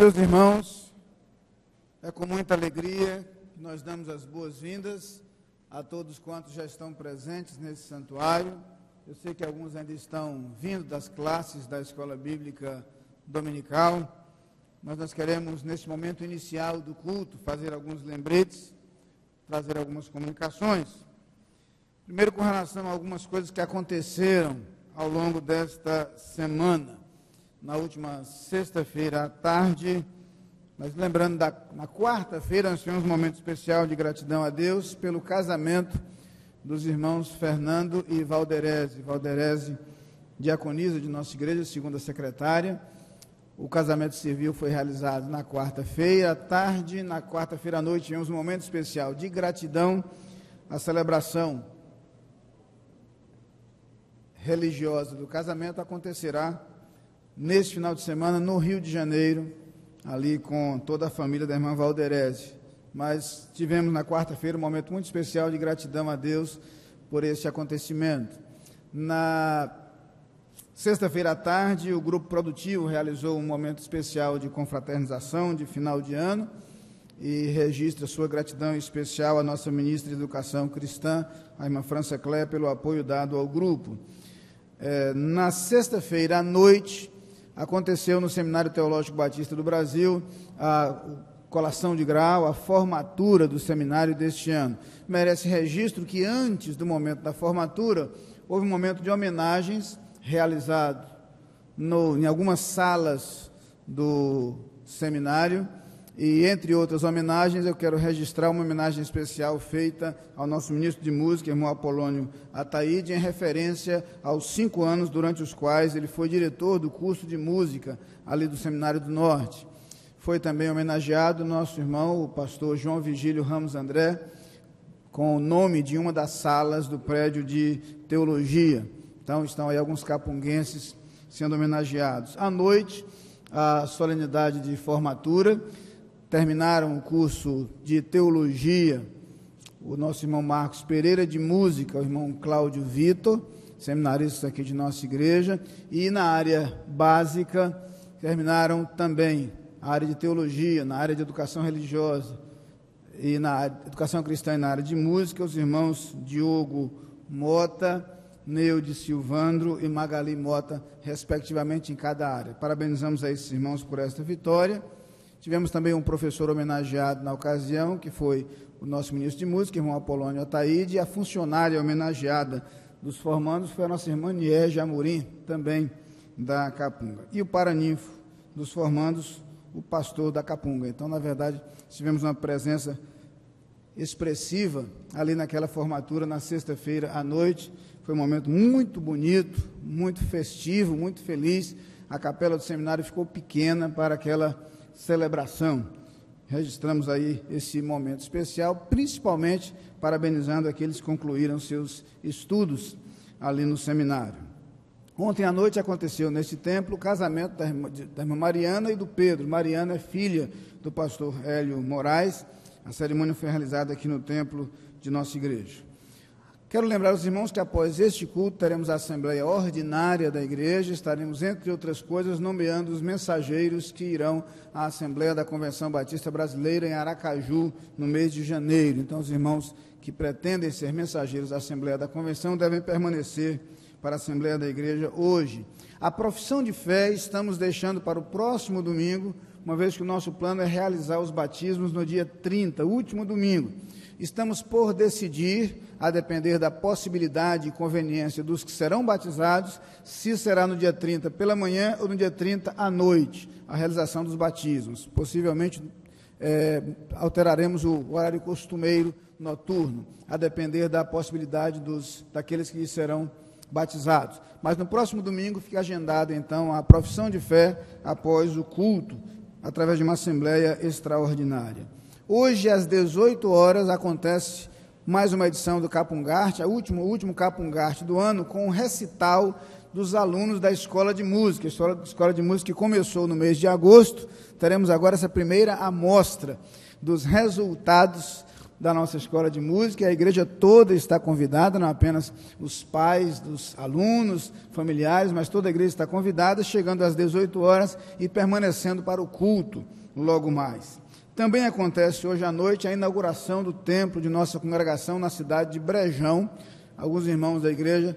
Meus irmãos, é com muita alegria que nós damos as boas-vindas a todos quantos já estão presentes nesse santuário. Eu sei que alguns ainda estão vindo das classes da Escola Bíblica Dominical, mas nós queremos, neste momento inicial do culto, fazer alguns lembretes, trazer algumas comunicações. Primeiro, com relação a algumas coisas que aconteceram ao longo desta semana. Na última sexta-feira à tarde, mas lembrando, na quarta-feira nós tivemos um momento especial de gratidão a Deus pelo casamento dos irmãos Fernando e Valderese. Valderese, diaconisa de nossa igreja, segunda secretária. O casamento civil foi realizado na quarta-feira à tarde. Na quarta-feira à noite tivemos um momento especial de gratidão. A celebração religiosa do casamento acontecerá neste final de semana no Rio de Janeiro, ali com toda a família da irmã Valderese. Mas tivemos na quarta-feira um momento muito especial de gratidão a Deus por este acontecimento. Na sexta-feira à tarde, o Grupo Produtivo realizou um momento especial de confraternização de final de ano e registra sua gratidão especial à nossa ministra de Educação Cristã, a irmã França Clé, pelo apoio dado ao grupo. Na sexta-feira à noite, aconteceu no Seminário Teológico Batista do Brasil a colação de grau, a formatura do seminário deste ano. Merece registro que antes do momento da formatura, houve um momento de homenagens realizado em algumas salas do seminário, e entre outras homenagens eu quero registrar uma homenagem especial feita ao nosso ministro de música, irmão Apolônio Ataíde, em referência aos 5 anos durante os quais ele foi diretor do curso de música ali do Seminário do Norte. Foi também homenageado nosso irmão, o pastor João Vigílio Ramos André, com o nome de uma das salas do prédio de teologia. Então estão aí alguns capunguenses sendo homenageados. À noite, a solenidade de formatura. Terminaram o curso de teologia o nosso irmão Marcos Pereira, de música, o irmão Cláudio Vitor, seminaristas aqui de nossa igreja, e na área básica terminaram também a área de teologia, na área de educação religiosa e na área de educação cristã e na área de música, os irmãos Diogo Mota, Neude Silvandro e Magali Mota, respectivamente, em cada área. Parabenizamos a esses irmãos por esta vitória. Tivemos também um professor homenageado na ocasião, que foi o nosso ministro de música, irmão Apolônio Ataíde, e a funcionária homenageada dos formandos foi a nossa irmã Niege Amorim, também da Capunga. E o paraninfo dos formandos, o pastor da Capunga. Então, na verdade, tivemos uma presença expressiva ali naquela formatura na sexta-feira à noite. Foi um momento muito bonito, muito festivo, muito feliz. A capela do seminário ficou pequena para aquela celebração. Registramos aí esse momento especial, principalmente parabenizando aqueles que concluíram seus estudos ali no seminário. Ontem à noite aconteceu nesse templo o casamento da irmã Mariana e do Pedro. Mariana é filha do pastor Hélio Moraes. A cerimônia foi realizada aqui no templo de nossa igreja. Quero lembrar os irmãos que após este culto teremos a assembleia ordinária da igreja, estaremos, entre outras coisas, nomeando os mensageiros que irão à Assembleia da Convenção Batista Brasileira em Aracaju, no mês de janeiro. Então, os irmãos que pretendem ser mensageiros da Assembleia da Convenção devem permanecer para a Assembleia da Igreja hoje. A profissão de fé estamos deixando para o próximo domingo, uma vez que o nosso plano é realizar os batismos no dia 30, último domingo. Estamos por decidir, a depender da possibilidade e conveniência dos que serão batizados, se será no dia 30 pela manhã ou no dia 30 à noite, a realização dos batismos. Possivelmente alteraremos o horário costumeiro noturno, a depender da possibilidade daqueles que serão batizados. Mas no próximo domingo fica agendada, então, a profissão de fé após o culto, através de uma assembleia extraordinária. Hoje, às 18 horas, acontece mais uma edição do Capungarte, o último Capungarte do ano, com um recital dos alunos da Escola de Música. A Escola de Música que começou no mês de agosto. Teremos agora essa primeira amostra dos resultados da nossa escola de música, a igreja toda está convidada, não apenas os pais dos alunos, familiares, mas toda a igreja está convidada, chegando às 18 horas e permanecendo para o culto logo mais. Também acontece hoje à noite a inauguração do templo de nossa congregação na cidade de Brejão. Alguns irmãos da igreja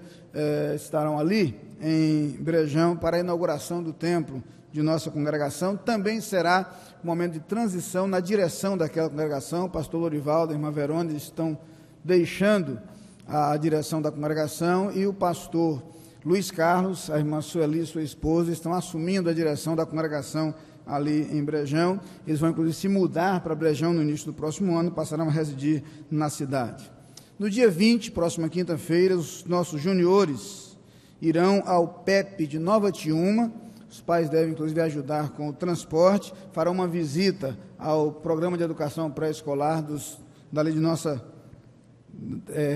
estarão ali em Brejão para a inauguração do templo de nossa congregação. Também será um momento de transição na direção daquela congregação. O pastor Lorivaldo e a irmã Verônica estão deixando a direção da congregação e o pastor Luiz Carlos, a irmã Sueli, sua esposa, estão assumindo a direção da congregação ali em Brejão. Eles vão, inclusive, se mudar para Brejão no início do próximo ano, passarão a residir na cidade. No dia 20, próxima quinta-feira, os nossos juniores irão ao PEP de Nova Tiúma. Os pais devem, inclusive, ajudar com o transporte, farão uma visita ao programa de educação pré-escolar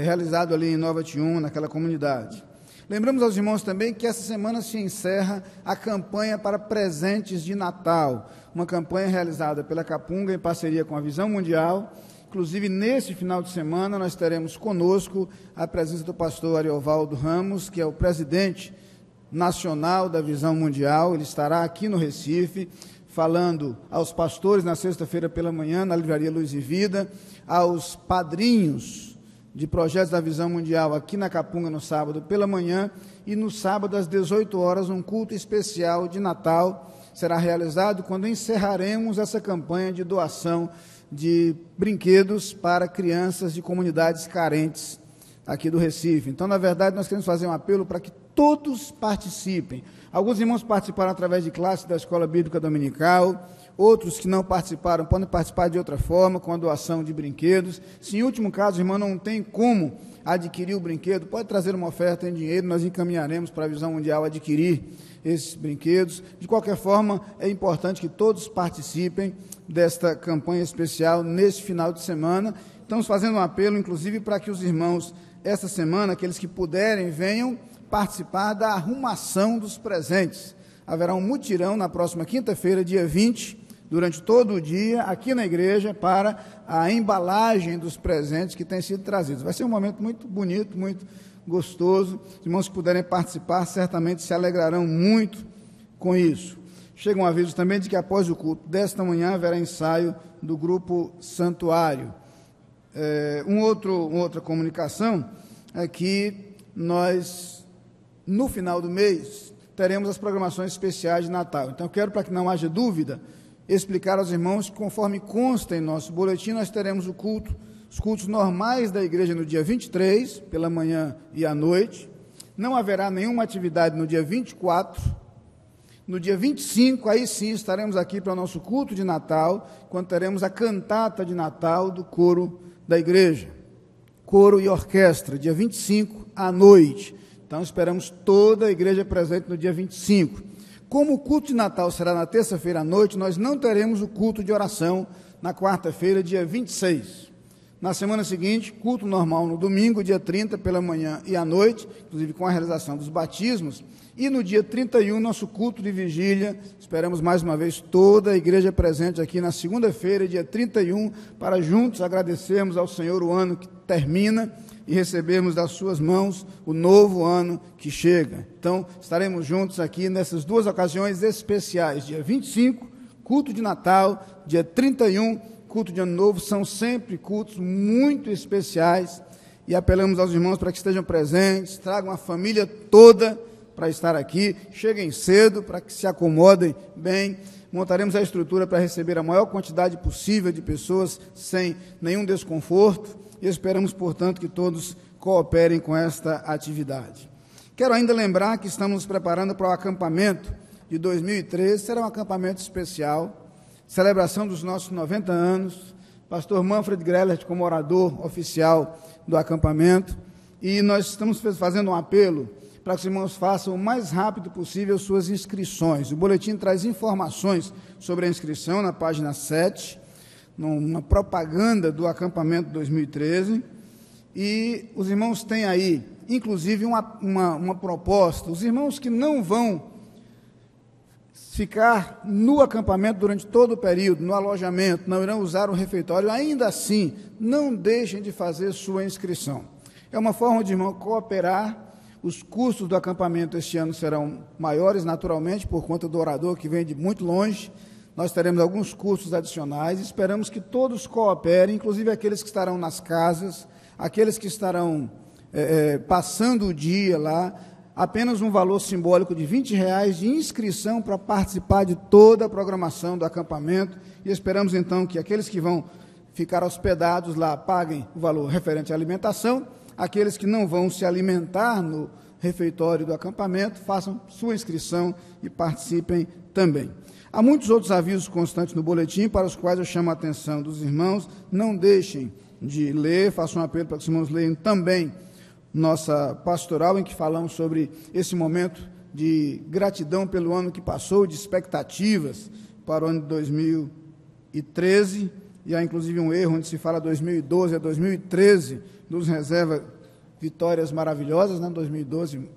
realizado ali em Nova Tiúma, naquela comunidade. Lembramos aos irmãos também que essa semana se encerra a campanha para presentes de Natal, uma campanha realizada pela Capunga em parceria com a Visão Mundial. Inclusive, nesse final de semana, nós teremos conosco a presença do pastor Ariovaldo Ramos, que é o presidente nacional da Visão Mundial. Ele estará aqui no Recife, falando aos pastores na sexta-feira pela manhã, na Livraria Luz e Vida, aos padrinhos de projetos da Visão Mundial aqui na Capunga no sábado pela manhã, e no sábado às 18 horas um culto especial de Natal será realizado quando encerraremos essa campanha de doação de brinquedos para crianças de comunidades carentes aqui do Recife. Então, na verdade, nós queremos fazer um apelo para que todos participem. Alguns irmãos participaram através de classe da Escola Bíblica Dominical, outros que não participaram podem participar de outra forma, com a doação de brinquedos. Se em último caso o irmão não tem como adquirir o brinquedo, pode trazer uma oferta em dinheiro, nós encaminharemos para a Visão Mundial adquirir esses brinquedos. De qualquer forma, é importante que todos participem desta campanha especial neste final de semana. Estamos fazendo um apelo, inclusive, para que os irmãos, esta semana, aqueles que puderem, venham participar da arrumação dos presentes. Haverá um mutirão na próxima quinta-feira, dia 20, durante todo o dia, aqui na igreja, para a embalagem dos presentes que têm sido trazidos. Vai ser um momento muito bonito, muito gostoso. Os irmãos que puderem participar certamente se alegrarão muito com isso. Chega um aviso também de que após o culto desta manhã haverá ensaio do grupo Santuário. Outra comunicação é que nós, no final do mês, teremos as programações especiais de Natal. Então, eu quero, para que não haja dúvida, explicar aos irmãos que, conforme consta em nosso boletim, nós teremos os cultos normais da igreja no dia 23, pela manhã e à noite. Não haverá nenhuma atividade no dia 24. No dia 25, aí sim, estaremos aqui para o nosso culto de Natal, quando teremos a cantata de Natal do coro da igreja. Coro e orquestra, dia 25 à noite. Então, esperamos toda a igreja presente no dia 25. Como o culto de Natal será na terça-feira à noite, nós não teremos o culto de oração na quarta-feira, dia 26. Na semana seguinte, culto normal no domingo, dia 30, pela manhã e à noite, inclusive com a realização dos batismos. E no dia 31, nosso culto de vigília. Esperamos mais uma vez toda a igreja presente aqui na segunda-feira, dia 31, para juntos agradecermos ao Senhor o ano que termina e recebermos das suas mãos o novo ano que chega. Então, estaremos juntos aqui nessas duas ocasiões especiais, dia 25, culto de Natal, dia 31, culto de Ano Novo. São sempre cultos muito especiais e apelamos aos irmãos para que estejam presentes, tragam a família toda para estar aqui, cheguem cedo para que se acomodem bem. Montaremos a estrutura para receber a maior quantidade possível de pessoas sem nenhum desconforto. E esperamos, portanto, que todos cooperem com esta atividade. Quero ainda lembrar que estamos nos preparando para o acampamento de 2013. Será um acampamento especial, celebração dos nossos 90 anos. Pastor Manfred Grellert como orador oficial do acampamento. E nós estamos fazendo um apelo para que os irmãos façam o mais rápido possível suas inscrições. O boletim traz informações sobre a inscrição na página 7, numa propaganda do acampamento 2013, e os irmãos têm aí, inclusive, uma proposta. Os irmãos que não vão ficar no acampamento durante todo o período, no alojamento, não irão usar o refeitório, ainda assim, não deixem de fazer sua inscrição. É uma forma de, irmão, cooperar. Os custos do acampamento este ano serão maiores, naturalmente, por conta do orador que vem de muito longe. Nós teremos alguns custos adicionais. Esperamos que todos cooperem, inclusive aqueles que estarão nas casas, aqueles que estarão passando o dia lá. Apenas um valor simbólico de R$20 de inscrição para participar de toda a programação do acampamento. E esperamos, então, que aqueles que vão ficar hospedados lá paguem o valor referente à alimentação. Aqueles que não vão se alimentar no refeitório do acampamento, façam sua inscrição e participem também. Há muitos outros avisos constantes no boletim, para os quais eu chamo a atenção dos irmãos. Não deixem de ler, faço um apelo para que os irmãos leiam também nossa pastoral, em que falamos sobre esse momento de gratidão pelo ano que passou, de expectativas para o ano de 2013, e há inclusive um erro onde se fala 2012 a 2013, nos reserva vitórias maravilhosas, né? 2012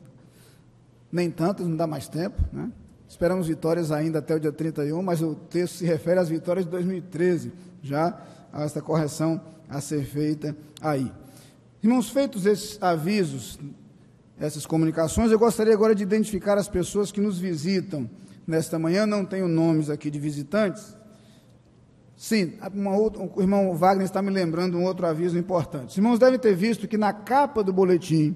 nem tantas, não dá mais tempo, né? Esperamos vitórias ainda até o dia 31, mas o texto se refere às vitórias de 2013, já a esta correção a ser feita aí. Irmãos, feitos esses avisos, essas comunicações, eu gostaria agora de identificar as pessoas que nos visitam nesta manhã. Não tenho nomes aqui de visitantes. Sim, o irmão Wagner está me lembrando um outro aviso importante. Os irmãos devem ter visto que na capa do boletim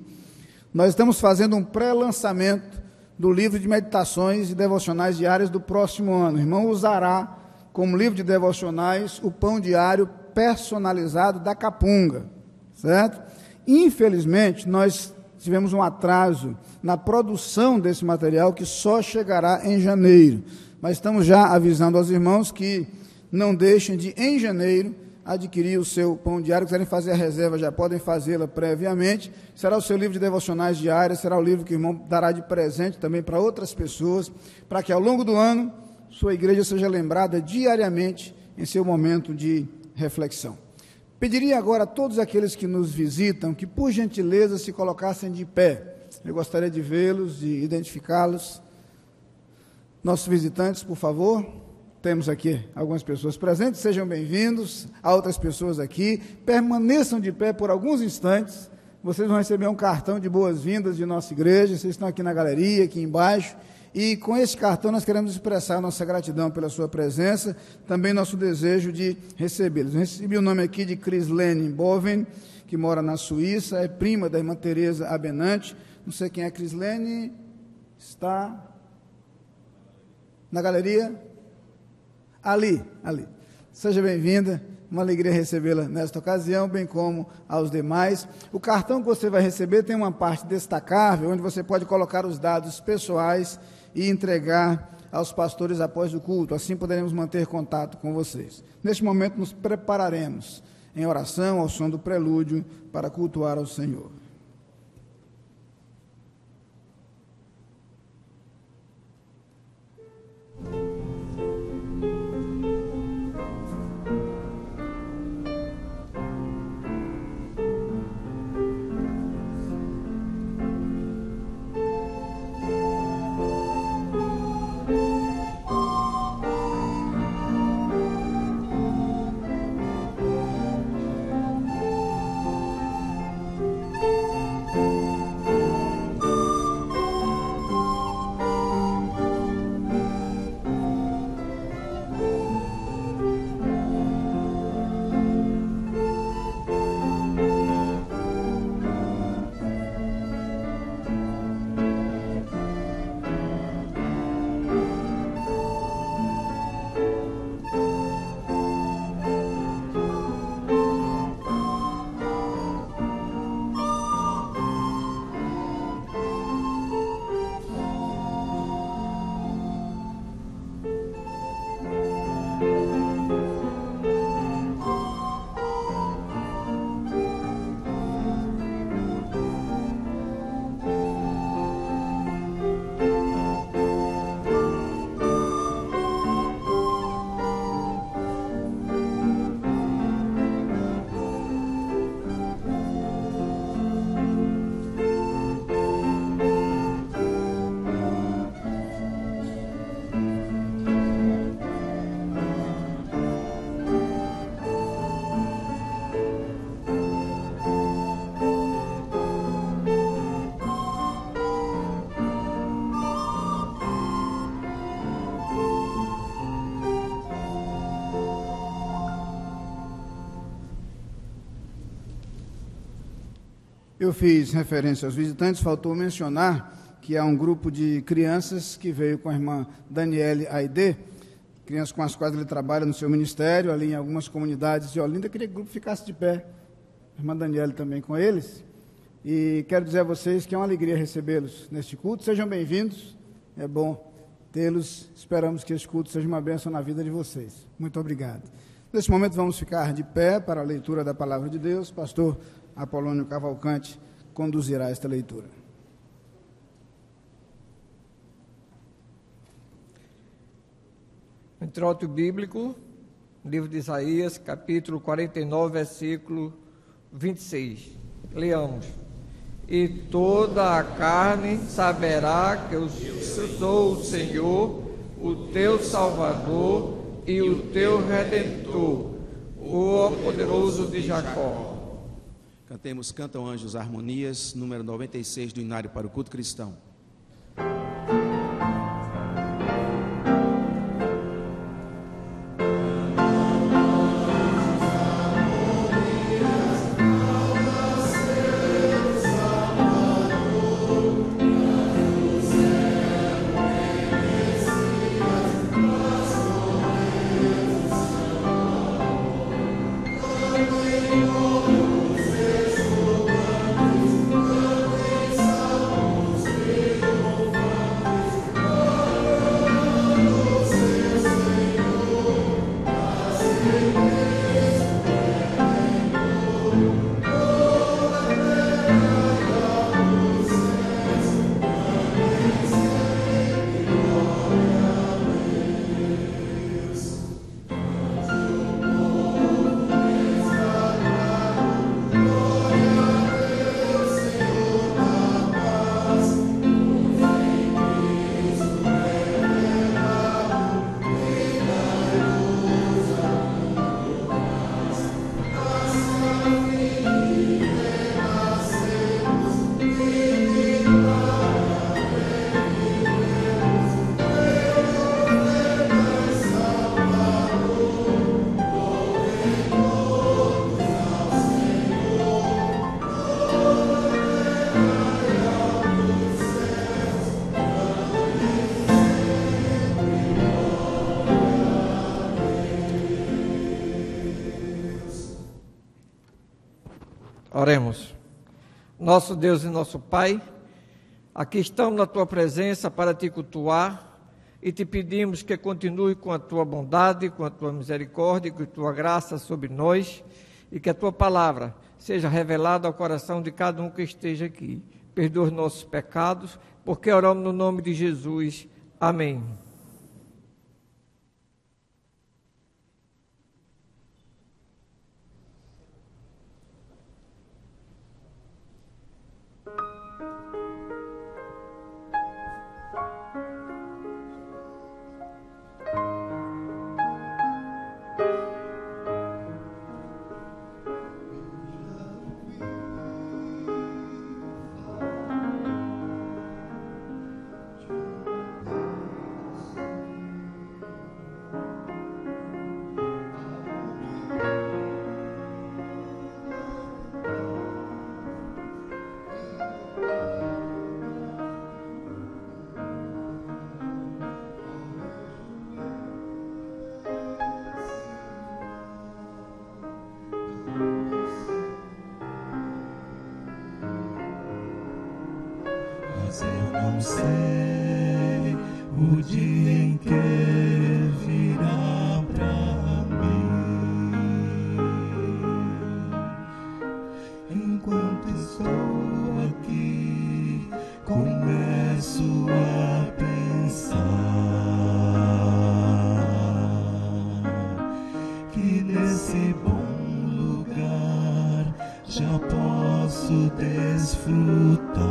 nós estamos fazendo um pré-lançamento do livro de meditações e devocionais diárias do próximo ano. O irmão usará como livro de devocionais o pão diário personalizado da Capunga, certo? Infelizmente, nós tivemos um atraso na produção desse material que só chegará em janeiro. Mas estamos já avisando aos irmãos que não deixem de, em janeiro, adquirir o seu pão diário. Quiserem fazer a reserva, já podem fazê-la previamente. Será o seu livro de devocionais diárias, será o livro que o irmão dará de presente também para outras pessoas, para que ao longo do ano sua igreja seja lembrada diariamente em seu momento de reflexão. Pediria agora a todos aqueles que nos visitam que, por gentileza, se colocassem de pé. Eu gostaria de vê-los, de identificá-los. Nossos visitantes, por favor. Temos aqui algumas pessoas presentes, sejam bem-vindos. Há outras pessoas aqui. Permaneçam de pé por alguns instantes. Vocês vão receber um cartão de boas-vindas de nossa igreja. Vocês estão aqui na galeria, aqui embaixo. E com esse cartão nós queremos expressar nossa gratidão pela sua presença, também nosso desejo de recebê-los. Eu recebi o nome aqui de Crislene Boven, que mora na Suíça, é prima da irmã Tereza Abenante. Não sei quem é Crislene, está na galeria? Ali. Seja bem-vinda, uma alegria recebê-la nesta ocasião, bem como aos demais. O cartão que você vai receber tem uma parte destacável, onde você pode colocar os dados pessoais e entregar aos pastores após o culto. Assim poderemos manter contato com vocês. Neste momento nos prepararemos em oração ao som do prelúdio para cultuar ao Senhor. Eu fiz referência aos visitantes, faltou mencionar que há um grupo de crianças que veio com a irmã Daniele Aide, crianças com as quais ele trabalha no seu ministério, ali em algumas comunidades de Olinda. Eu queria que o grupo ficasse de pé, a irmã Daniele também com eles, e quero dizer a vocês que é uma alegria recebê-los neste culto. Sejam bem-vindos, é bom tê-los, esperamos que este culto seja uma bênção na vida de vocês. Muito obrigado. Neste momento vamos ficar de pé para a leitura da Palavra de Deus. Pastor Apolônio Cavalcante conduzirá esta leitura. Introito bíblico, livro de Isaías, capítulo 49, versículo 26. Leamos. E toda a carne saberá que eu sou o Senhor, o teu Salvador e o teu Redentor, o poderoso de Jacó. Cantemos Cantam Anjos Harmonias, número 96 do Inário para o Culto Cristão. Oremos. Nosso Deus e nosso Pai, aqui estamos na Tua presença para Te cultuar e Te pedimos que continue com a Tua bondade, com a Tua misericórdia, com a Tua graça sobre nós e que a Tua palavra seja revelada ao coração de cada um que esteja aqui. Perdoa os nossos pecados, porque oramos no nome de Jesus. Amém. Mas eu não sei o dia em que virá pra mim. Enquanto estou aqui, começo a pensar que nesse bom lugar já posso desfrutar.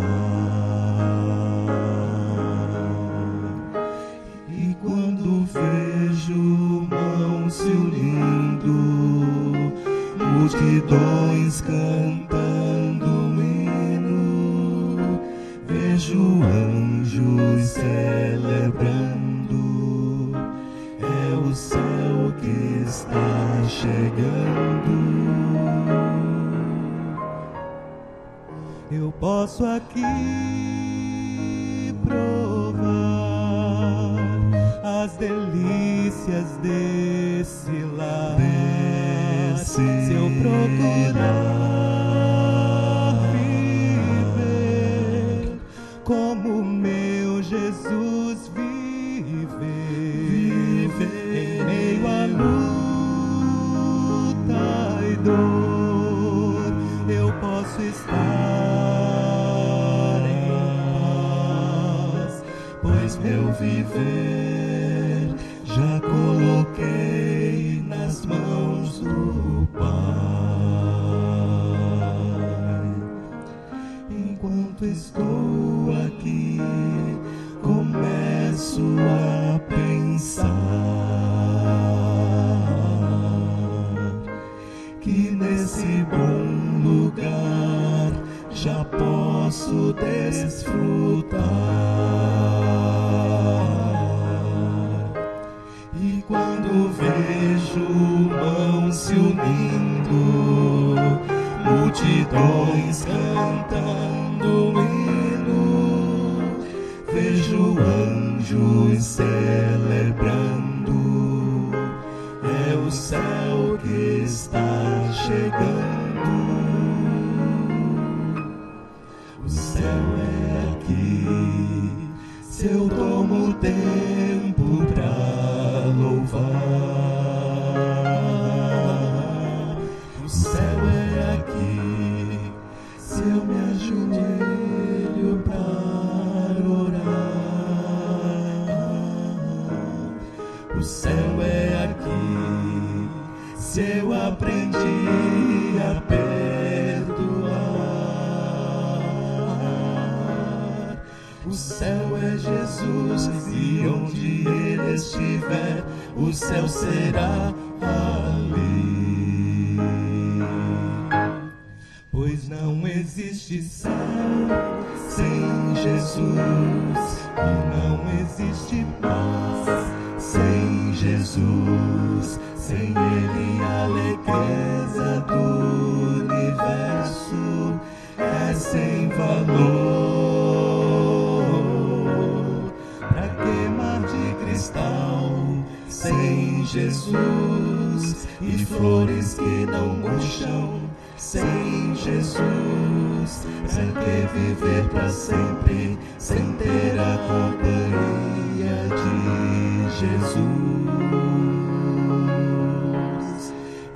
E quando vejo mãos se unindo, multidões cantando um hino, vejo anjos celebrando, é o céu que está chegando. eu posso aqui provar as delícias desse lar. Se eu procurar viver como meu Jesus vive, em meio à luta e dor, eu posso estar em paz, pois meu viver já coloquei nas mãos do Pai. Enquanto estou aqui, começo a pensar que nesse bom lugar já posso desfrutar. E quando vejo mãos se unindo, multidões cantando um hino, vejo anjos celebrando, é o céu que está chegando. O céu é aqui, se eu tomo tempo pra louvar. O céu é aqui, se eu me ajoelho para orar. O céu é aqui, se eu aprendi a perdoar. O céu é Jesus, e onde Ele estiver, o céu será ali. Pois não existe céu sem Jesus, e não existe paz sem Jesus. Sem Ele a alegria do universo é sem valor. Pra que mar de cristal sem Jesus, e flores que não murcham sem Jesus? Pra que viver pra sempre sem ter a companhia de Jesus?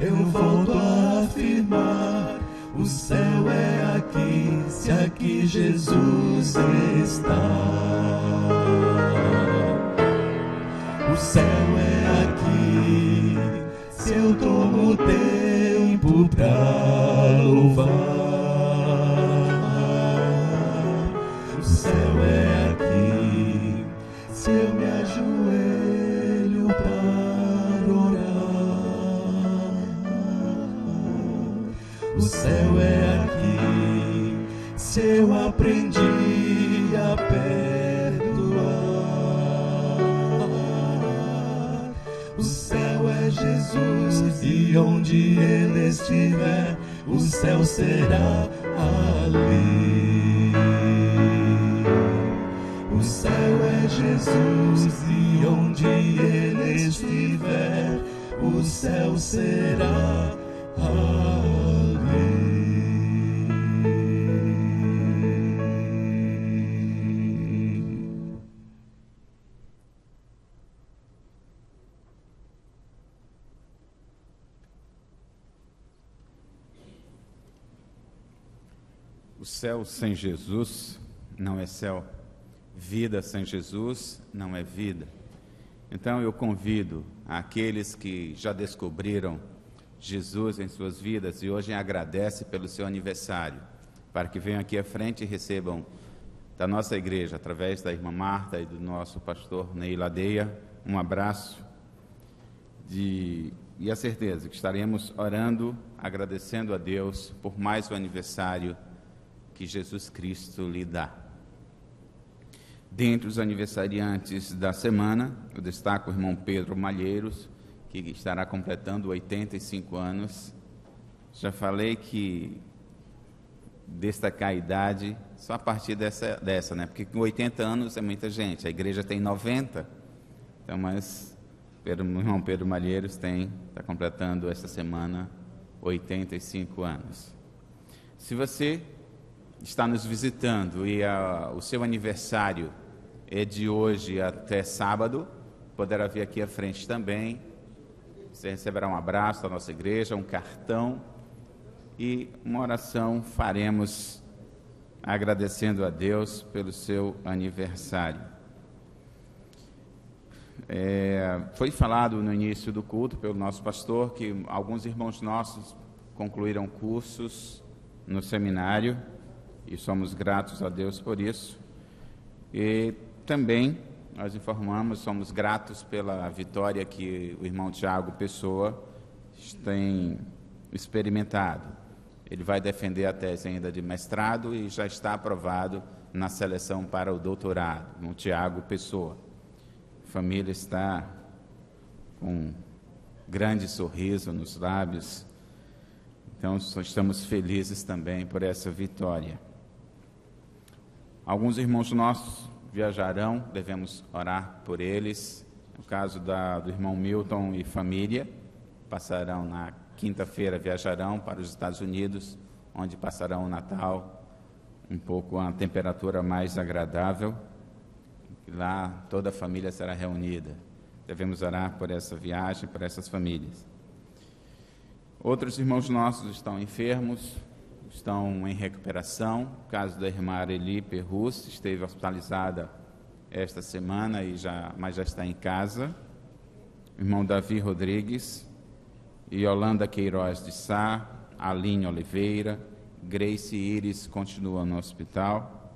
Eu volto a afirmar, o céu é aqui, se aqui Jesus está. O céu é aqui, se eu tomo tempo pra louvar. O céu é aqui, se eu me ajoelho para orar. O céu é aqui, se eu aprendi a perdoar. O céu é Jesus, e onde Ele estiver, o céu será ali. O céu é Jesus, e onde Ele estiver, o céu será ali. O céu sem Jesus não é céu. Vida sem Jesus não é vida. Então eu convido aqueles que já descobriram Jesus em suas vidas e hoje agradecem pelo seu aniversário, para que venham aqui à frente e recebam da nossa igreja, através da irmã Marta e do nosso pastor Ney Ladeia, um abraço e a certeza que estaremos orando, agradecendo a Deus por mais um aniversário que Jesus Cristo lhe dá. Dentre os aniversariantes da semana, eu destaco o irmão Pedro Malheiros, que estará completando 85 anos. Já falei que destacar a idade só a partir dessa, né? Porque com 80 anos é muita gente, a igreja tem 90, então, mas o irmão Pedro Malheiros está completando esta semana 85 anos. Se você está nos visitando e o seu aniversário é de hoje até sábado, poderá vir aqui à frente também. Você receberá um abraço da nossa igreja, um cartão e uma oração faremos agradecendo a Deus pelo seu aniversário. Foi falado no início do culto pelo nosso pastor que alguns irmãos nossos concluíram cursos no seminário e somos gratos a Deus por isso. E também nós informamos, somos gratos pela vitória que o irmão Tiago Pessoa tem experimentado. Ele vai defender a tese ainda de mestrado e já está aprovado na seleção para o doutorado, no Tiago Pessoa. A família está com um grande sorriso nos lábios, então estamos felizes também por essa vitória. Alguns irmãos nossos viajarão, devemos orar por eles. No caso do irmão Milton e família, passarão na quinta-feira, viajarão para os Estados Unidos, onde passarão o Natal, um pouco a temperatura mais agradável. Lá toda a família será reunida. Devemos orar por essa viagem, por essas famílias. Outros irmãos nossos estão enfermos, estão em recuperação. O caso da irmã Areli Perrus esteve hospitalizada esta semana, mas já está em casa. O irmão Davi Rodrigues, Yolanda Queiroz de Sá, Aline Oliveira, Grace Iris continuam no hospital.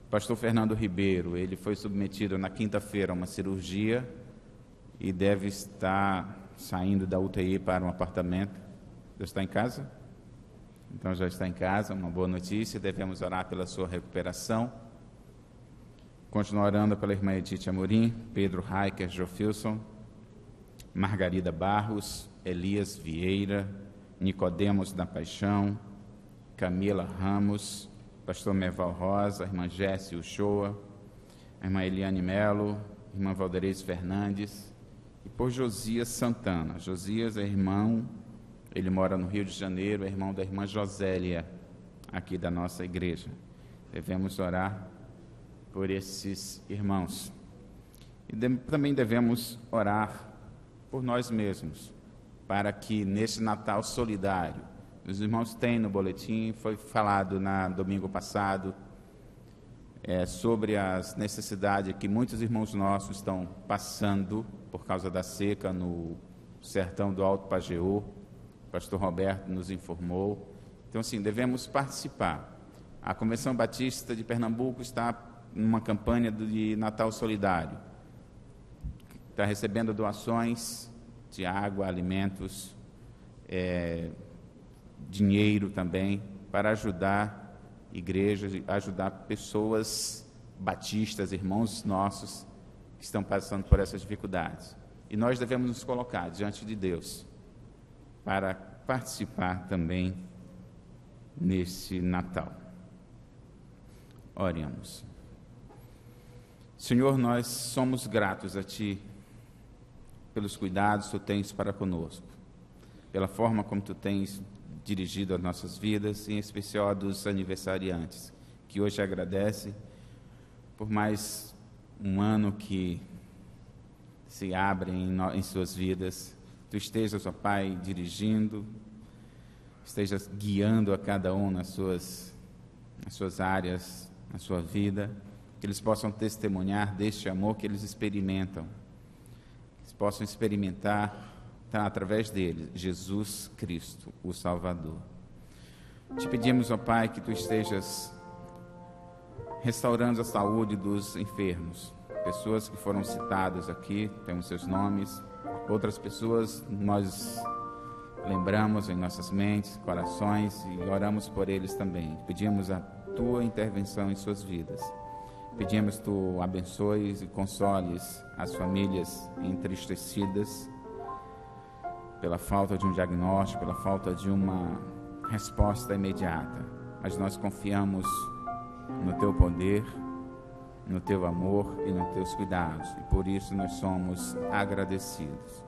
Pastor Fernando Ribeiro, ele foi submetido na quinta-feira a uma cirurgia e deve estar saindo da UTI para um apartamento. Já está em casa? Então já está em casa, uma boa notícia. Devemos orar pela sua recuperação. Continuar orando pela irmã Edith Amorim, Pedro Raiker Jofilson, Margarida Barros, Elias Vieira, Nicodemos da Paixão, Camila Ramos, pastor Meval Rosa, irmã Jéssica Uchoa, a irmã Eliane Melo, irmã Valderez Fernandes, e por Josias Santana. Josias é irmão, ele mora no Rio de Janeiro, é irmão da irmã Josélia, aqui da nossa igreja. Devemos orar por esses irmãos. E também devemos orar por nós mesmos, para que neste Natal solidário, os irmãos têm no boletim, foi falado na domingo passado, sobre as necessidades que muitos irmãos nossos estão passando por causa da seca no sertão do Alto Pajeú. O pastor Roberto nos informou. Então, sim, devemos participar. A Convenção Batista de Pernambuco está numa campanha de Natal Solidário. Está recebendo doações de água, alimentos, dinheiro também, para ajudar igrejas, ajudar pessoas batistas, irmãos nossos, que estão passando por essas dificuldades. E nós devemos nos colocar diante de Deus para participar também neste Natal. Oremos. Senhor, nós somos gratos a Ti pelos cuidados que Tu tens para conosco, pela forma como Tu tens dirigido as nossas vidas, em especial a dos aniversariantes, que hoje agradece por mais um ano que se abre em suas vidas. Tu estejas, ó Pai, dirigindo, estejas guiando a cada um nas suas áreas, na sua vida, que eles possam testemunhar deste amor que eles experimentam, que eles possam experimentar através dele, Jesus Cristo, o Salvador. Te pedimos, ó Pai, que Tu estejas restaurando a saúde dos enfermos, pessoas que foram citadas aqui, temos seus nomes, outras pessoas nós lembramos em nossas mentes, corações e oramos por eles também. Pedimos a Tua intervenção em suas vidas. Pedimos Tu abençoes e consoles as famílias entristecidas pela falta de um diagnóstico, pela falta de uma resposta imediata. mas nós confiamos no Teu poder, no Teu amor e nos Teus cuidados, e por isso nós somos agradecidos.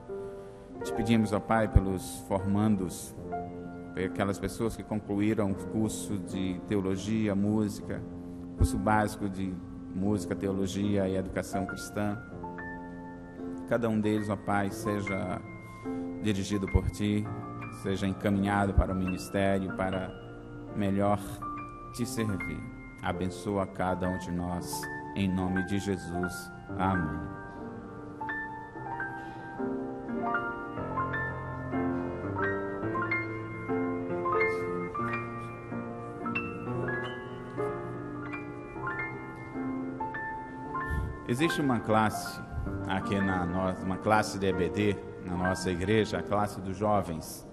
Te pedimos, ó Pai, pelos formandos, por aquelas pessoas que concluíram o curso de teologia, música, curso básico de música, teologia e educação cristã. Cada um deles, ó Pai, seja dirigido por Ti, seja encaminhado para o ministério, para melhor Te servir. Abençoa cada um de nós, em nome de Jesus. Amém. Existe uma classe aqui uma classe de EBD na nossa igreja, a classe dos jovens,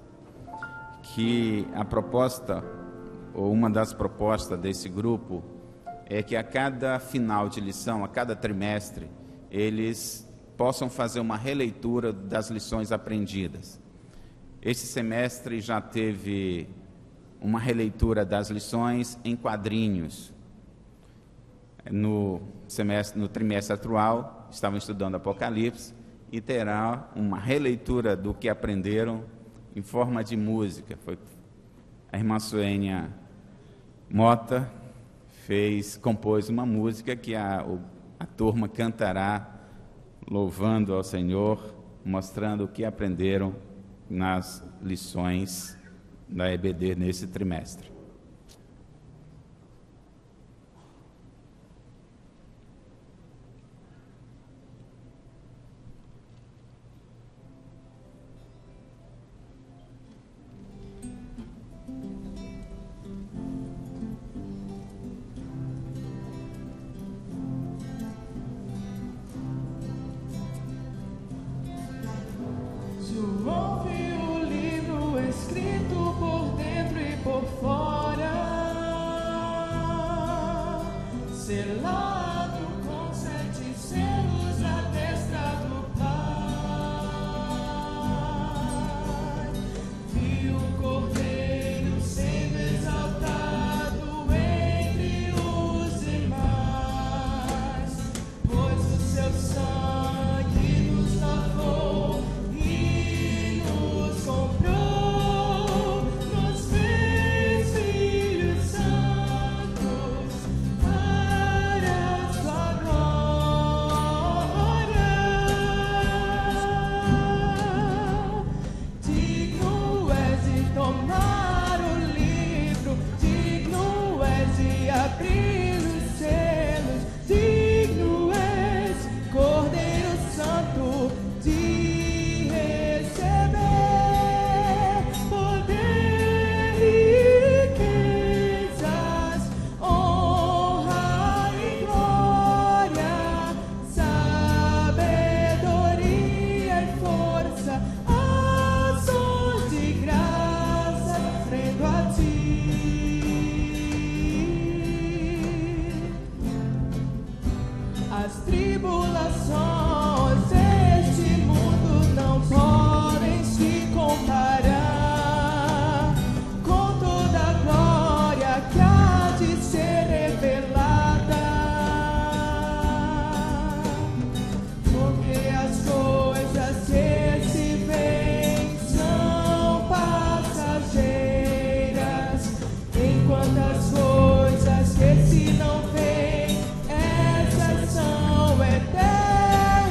que a proposta, ou uma das propostas desse grupo, é que a cada final de lição, a cada trimestre, eles possam fazer uma releitura das lições aprendidas. Este semestre já teve uma releitura das lições em quadrinhos. No trimestre atual, estavam estudando Apocalipse e terá uma releitura do que aprenderam em forma de música. Foi a irmã Suênia Mota compôs uma música que a turma cantará louvando ao Senhor, mostrando o que aprenderam nas lições da EBD nesse trimestre. Ouve o livro escrito por dentro e por fora, selado com 7 selos à destra do Pai. Vi o Cordeiro sendo exaltado entre os demais, pois o seu sangue nos lavou e nos comprou, nos fez filhos santos para a sua glória. Digno és de tomar o livro, digno és de abrir os selos, digno és, Cordeiro Santo, de receber poder e riquezas, honra e glória, sabedoria e força, ações de graça, rendo a Ti. As tribulações deste mundo não podem se comparar com toda a glória que há de ser revelada, porque as coisas que se veem são passageiras, enquanto as coisas que se não veem, essas são eternas.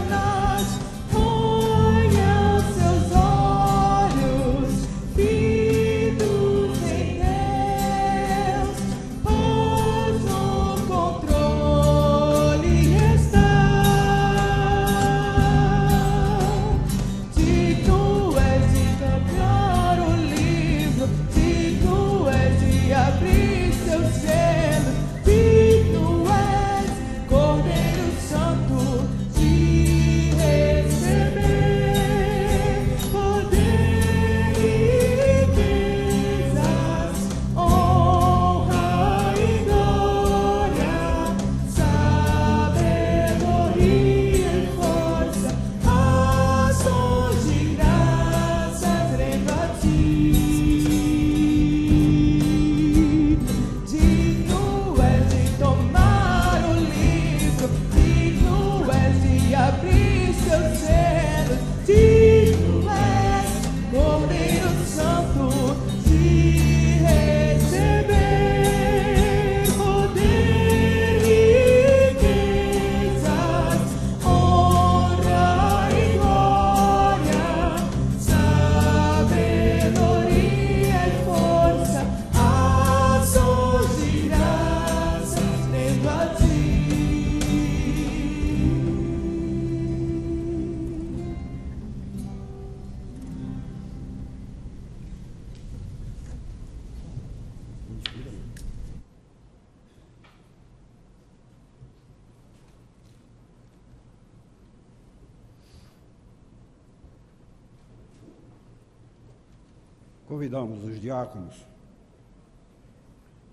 convidamos os diáconos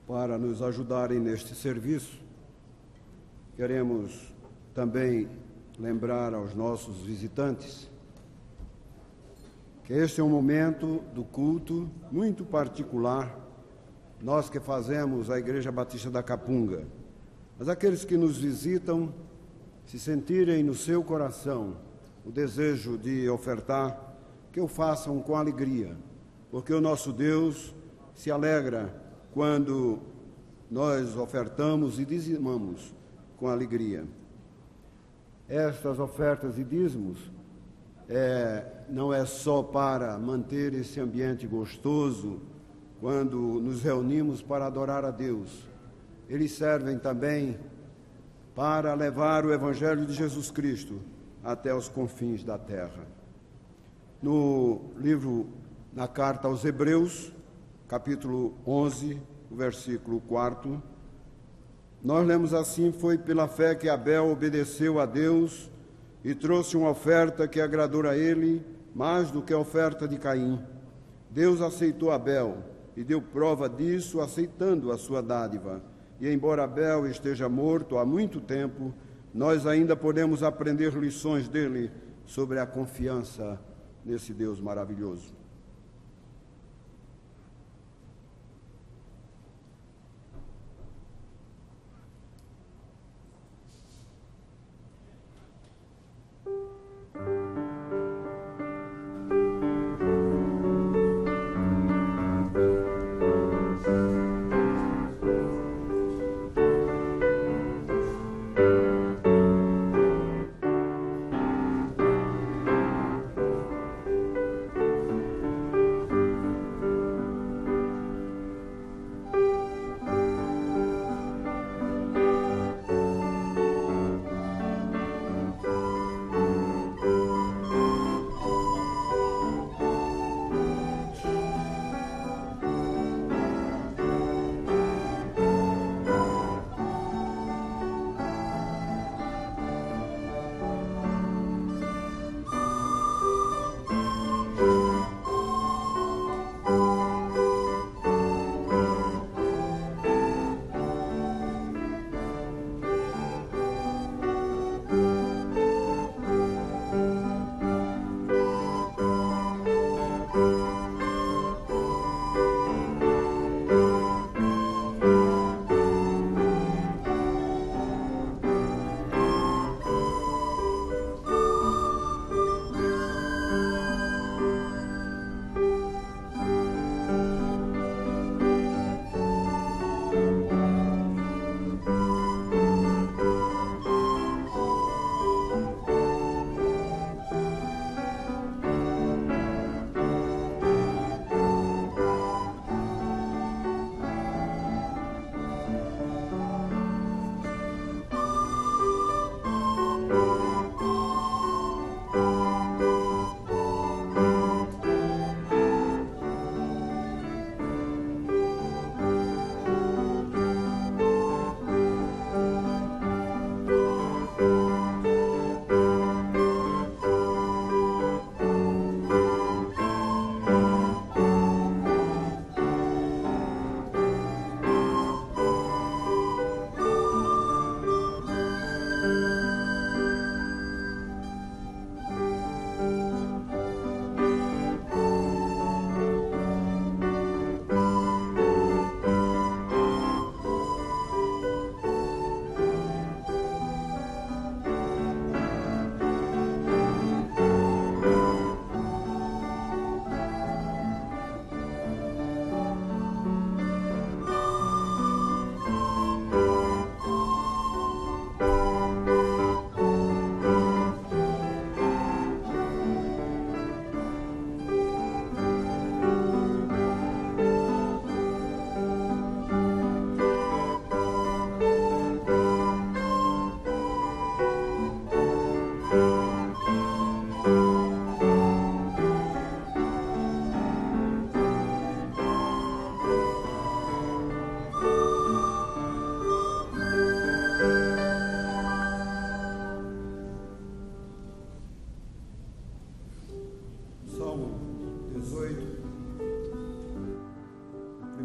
para nos ajudarem neste serviço. Queremos também lembrar aos nossos visitantes que este é um momento do culto muito particular, nós que fazemos a Igreja Batista da Capunga, mas aqueles que nos visitam, se sentirem no seu coração o desejo de ofertar, que o façam com alegria, porque o nosso Deus se alegra quando nós ofertamos e dizimamos com alegria. Estas ofertas e dízimos não é só para manter esse ambiente gostoso quando nos reunimos para adorar a Deus. Eles servem também para levar o Evangelho de Jesus Cristo até os confins da terra. Na carta aos Hebreus, capítulo 11, versículo 4, nós lemos assim: foi pela fé que Abel obedeceu a Deus e trouxe uma oferta que agradou a ele mais do que a oferta de Caim. Deus aceitou Abel e deu prova disso, aceitando a sua dádiva. E embora Abel esteja morto há muito tempo, nós ainda podemos aprender lições dele sobre a confiança nesse Deus maravilhoso.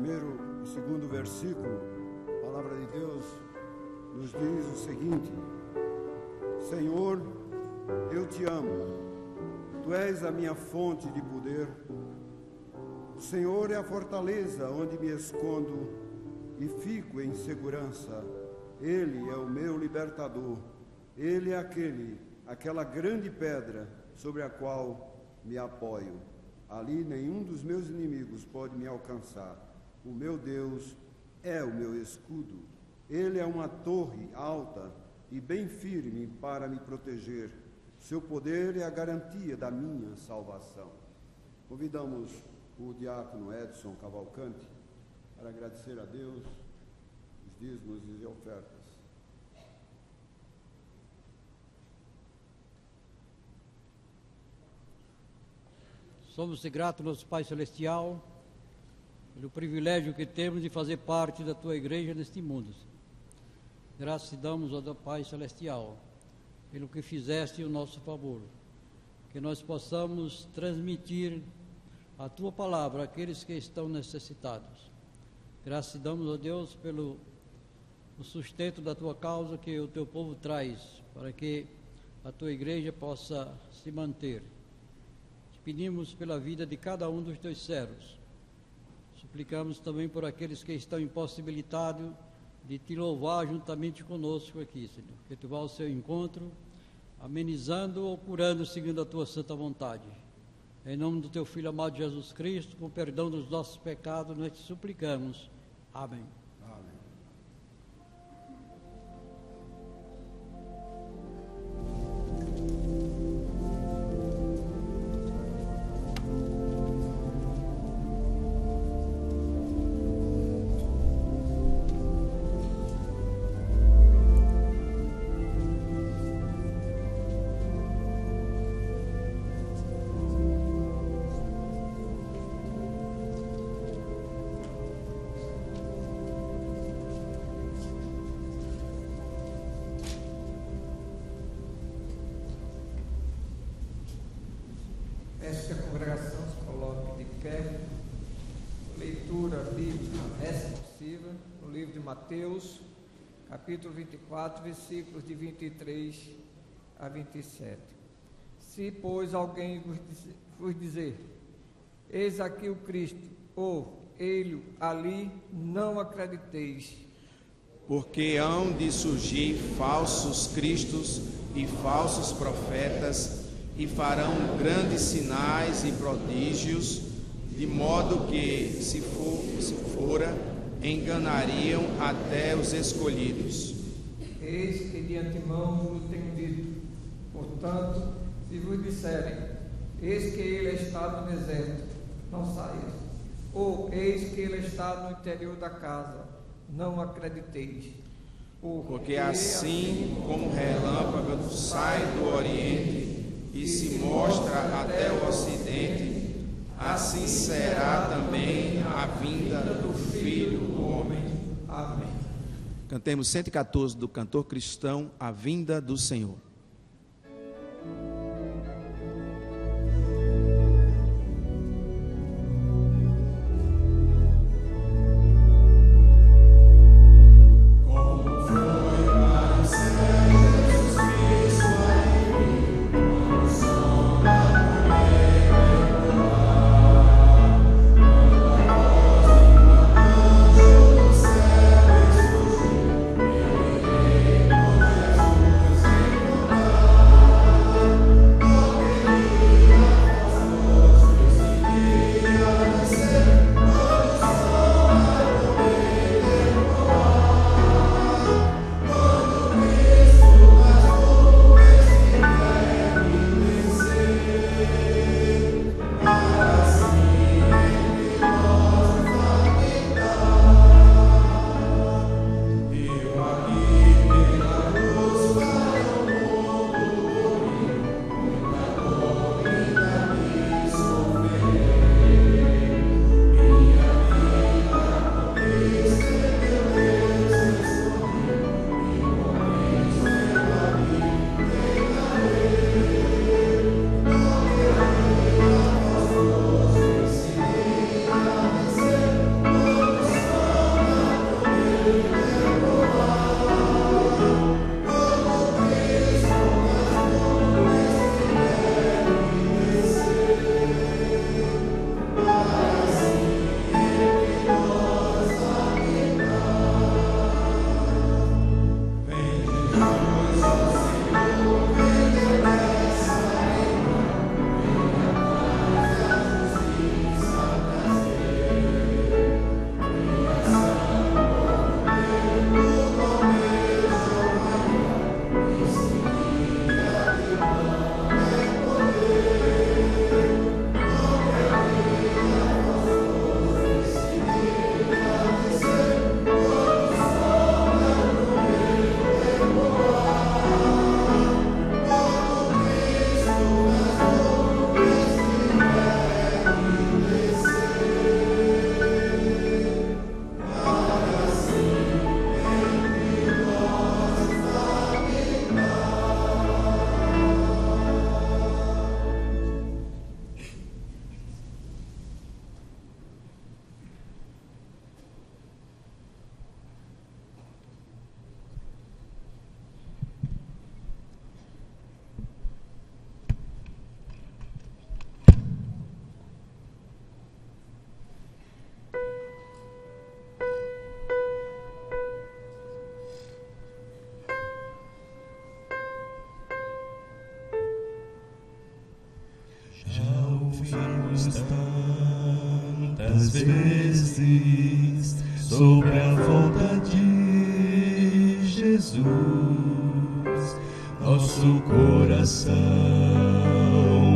primeiro e segundo versículo, a palavra de Deus nos diz o seguinte: Senhor, eu te amo, Tu és a minha fonte de poder. O Senhor é a fortaleza onde me escondo e fico em segurança. Ele é o meu libertador. Ele é aquela grande pedra sobre a qual me apoio. Ali nenhum dos meus inimigos pode me alcançar. O meu Deus é o meu escudo. Ele é uma torre alta e bem firme para me proteger. Seu poder é a garantia da minha salvação. Convidamos o diácono Edson Cavalcante para agradecer a Deus os dízimos e ofertas. Somos gratos, nosso Pai Celestial, pelo privilégio que temos de fazer parte da Tua igreja neste mundo. Graças te damos, ó Pai Celestial, pelo que fizeste em nosso favor, que nós possamos transmitir a Tua palavra àqueles que estão necessitados. Graças te damos, ó Deus, pelo o sustento da Tua causa que o Teu povo traz, para que a Tua igreja possa se manter. Te pedimos pela vida de cada um dos Teus servos. Suplicamos também por aqueles que estão impossibilitados de Te louvar juntamente conosco aqui, Senhor. Que Tu vá ao seu encontro, amenizando ou curando segundo a Tua santa vontade. Em nome do Teu Filho amado Jesus Cristo, com perdão dos nossos pecados, nós Te suplicamos. Amém. Peço que a congregação se coloque de pé. Leitura bíblica responsiva no livro de Mateus, capítulo 24, versículos de 23 a 27. Se, pois, alguém vos dizer, eis aqui o Cristo, ou ele ali, não acrediteis. Porque hão de surgir falsos cristos e falsos profetas, e farão grandes sinais e prodígios, de modo que, se fora, enganariam até os escolhidos. Eis que de antemão vos tenho dito. Portanto, se vos disserem, eis que ele está no deserto, não saias. Ou eis que ele está no interior da casa, não acrediteis. Porque assim como o relâmpago sai do oriente e se mostra até o ocidente, assim será também a vinda do Filho do Homem. Amém. Cantemos 114 do cantor cristão, A Vinda do Senhor. Senhor. vezes sobre a volta de Jesus. Nosso coração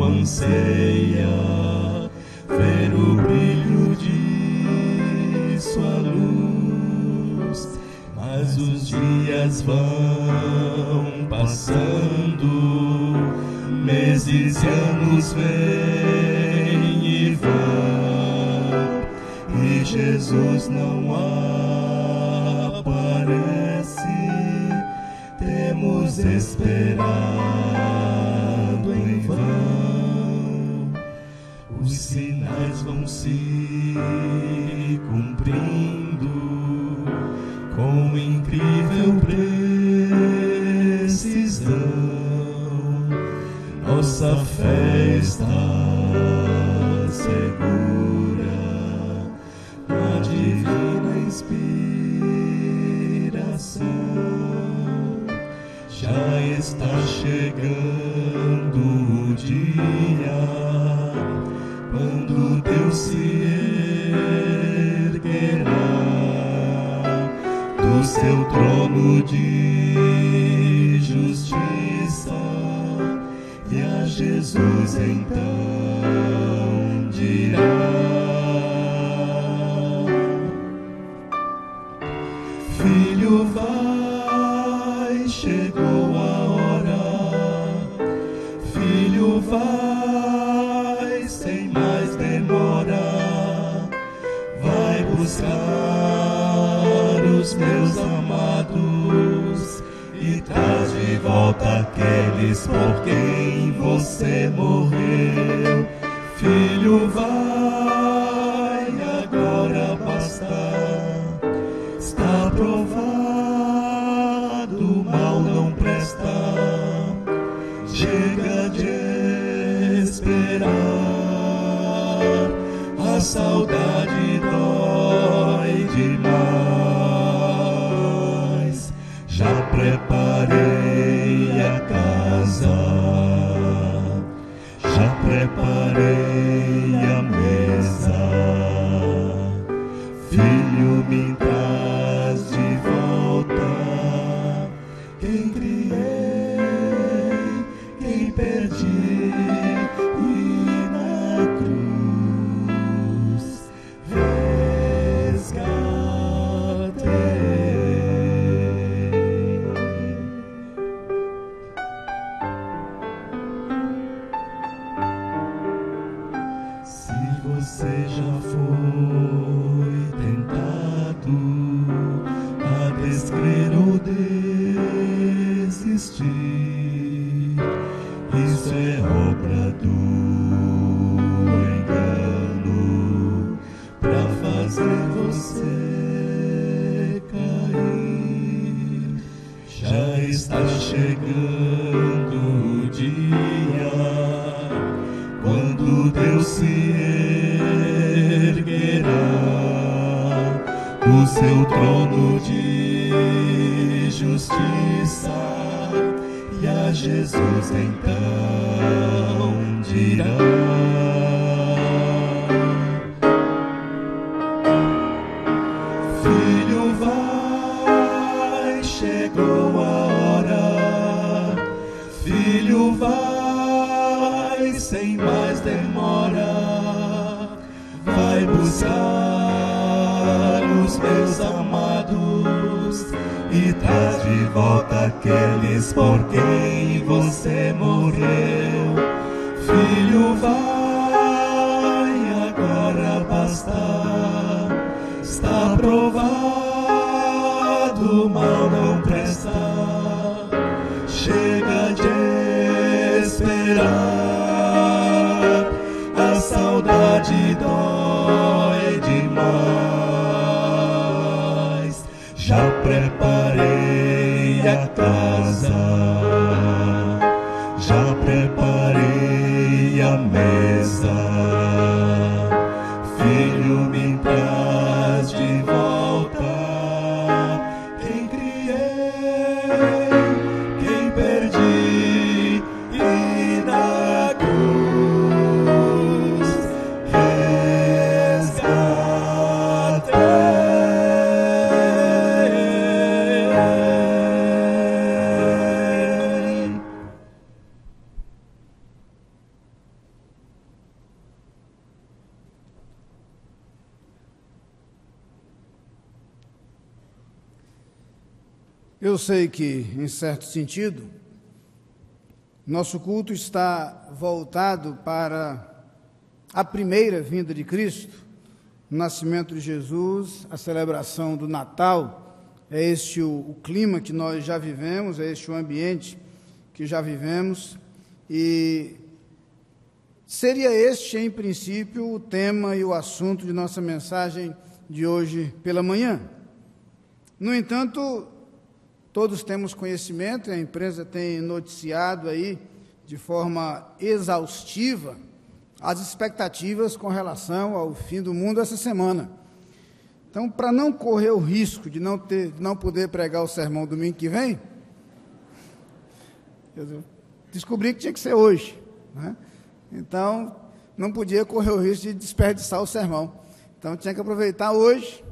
anseia ver o brilho de sua luz, mas os dias vão passando, meses e anos vêm e vão, e Jesus não aparece. Temos esperado em vão. Os sinais vão se cumprindo com incrível precisão. Nossa fé está segura na divina inspiração. Já está chegando o dia quando Deus se erguerá do seu trono de justiça, e a Jesus então dirá: Filho, vai, chegou a hora. Filho, vai, sem mais demora. Vai buscar os meus amados e traz de volta aqueles por quem você morreu. Filho, vai, agora basta. Está provado, o mal não presta. Chega de esperar, a saudade dói demais. Já preparei a casa, já preparei a mesa. Filho, me traz de volta quem criei, quem perdi, e na cruz resgatei. Se você já foi tentado a descrer ou desistir, isso é obra do engano pra fazer você cair. Já está chegando o dia quando Deus se erguerá do seu trono de justiça, e a Jesus então dirá: Filho, vai, chegou a hora. Filho, vai, sem mais demora. Vai buscar os meus amados e traz de volta aqueles por quem você morreu. Filho, vai, agora basta. Está provado, o mal não presta. Chega de esperar, a saudade dói demais. Já preparei a casa, já preparei a mesa. Filho, me traz de volta quem criei, quem perdi, e na cruz resgatei. Eu sei que, em certo sentido, nosso culto está voltado para a primeira vinda de Cristo, o nascimento de Jesus, a celebração do Natal. É este o clima que nós já vivemos, é este o ambiente que já vivemos, e seria este, em princípio, o tema e o assunto de nossa mensagem de hoje pela manhã. No entanto, todos temos conhecimento, e a imprensa tem noticiado aí de forma exaustiva as expectativas com relação ao fim do mundo essa semana. Então, para não correr o risco de não poder pregar o sermão domingo que vem, eu descobri que tinha que ser hoje, né? Então, não podia correr o risco de desperdiçar o sermão. Então, tinha que aproveitar hoje.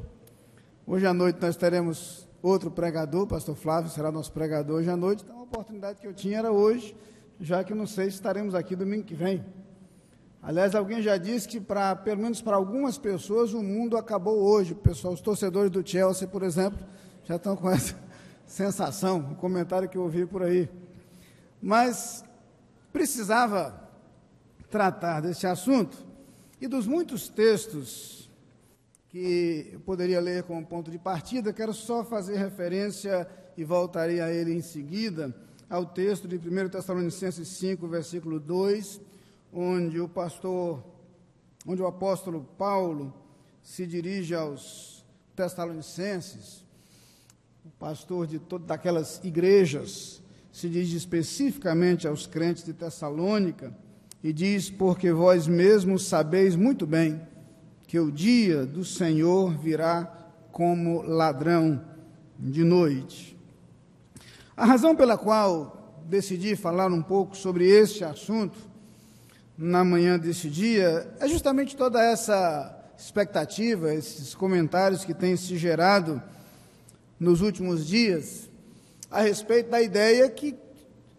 Hoje à noite nós teremos outro pregador, o pastor Flávio será nosso pregador hoje à noite. Então, a oportunidade que eu tinha era hoje, já que não sei se estaremos aqui domingo que vem. Aliás, alguém já disse que, pelo menos para algumas pessoas, o mundo acabou hoje. Pessoal, os torcedores do Chelsea, por exemplo, já estão com essa sensação, um comentário que eu ouvi por aí. Mas precisava tratar desse assunto, e dos muitos textos que eu poderia ler como ponto de partida, quero só fazer referência, e voltarei a ele em seguida, ao texto de 1 Tessalonicenses 5, versículo 2, onde o apóstolo Paulo se dirige aos Tessalonicenses, o pastor de todas aquelas igrejas, se dirige especificamente aos crentes de Tessalônica, e diz: porque vós mesmos sabeis muito bem que o dia do Senhor virá como ladrão de noite. A razão pela qual decidi falar um pouco sobre este assunto na manhã desse dia é justamente toda essa expectativa, esses comentários que têm se gerado nos últimos dias a respeito da ideia que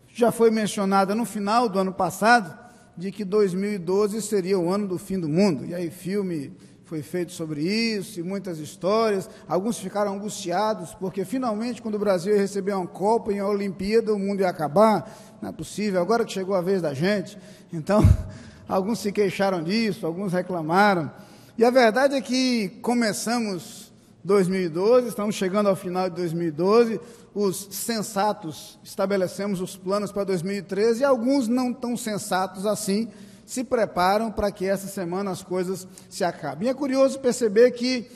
já foi mencionada no final do ano passado, de que 2012 seria o ano do fim do mundo. E aí filme foi feito sobre isso, e muitas histórias. Alguns ficaram angustiados, porque finalmente, quando o Brasil ia receber uma Copa e uma Olimpíada, o mundo ia acabar. Não é possível, agora que chegou a vez da gente. Então, alguns se queixaram disso, alguns reclamaram. E a verdade é que começamos 2012, estamos chegando ao final de 2012, os sensatos estabelecemos os planos para 2013, e alguns não tão sensatos assim se preparam para que essa semana as coisas se acabem. E é curioso perceber que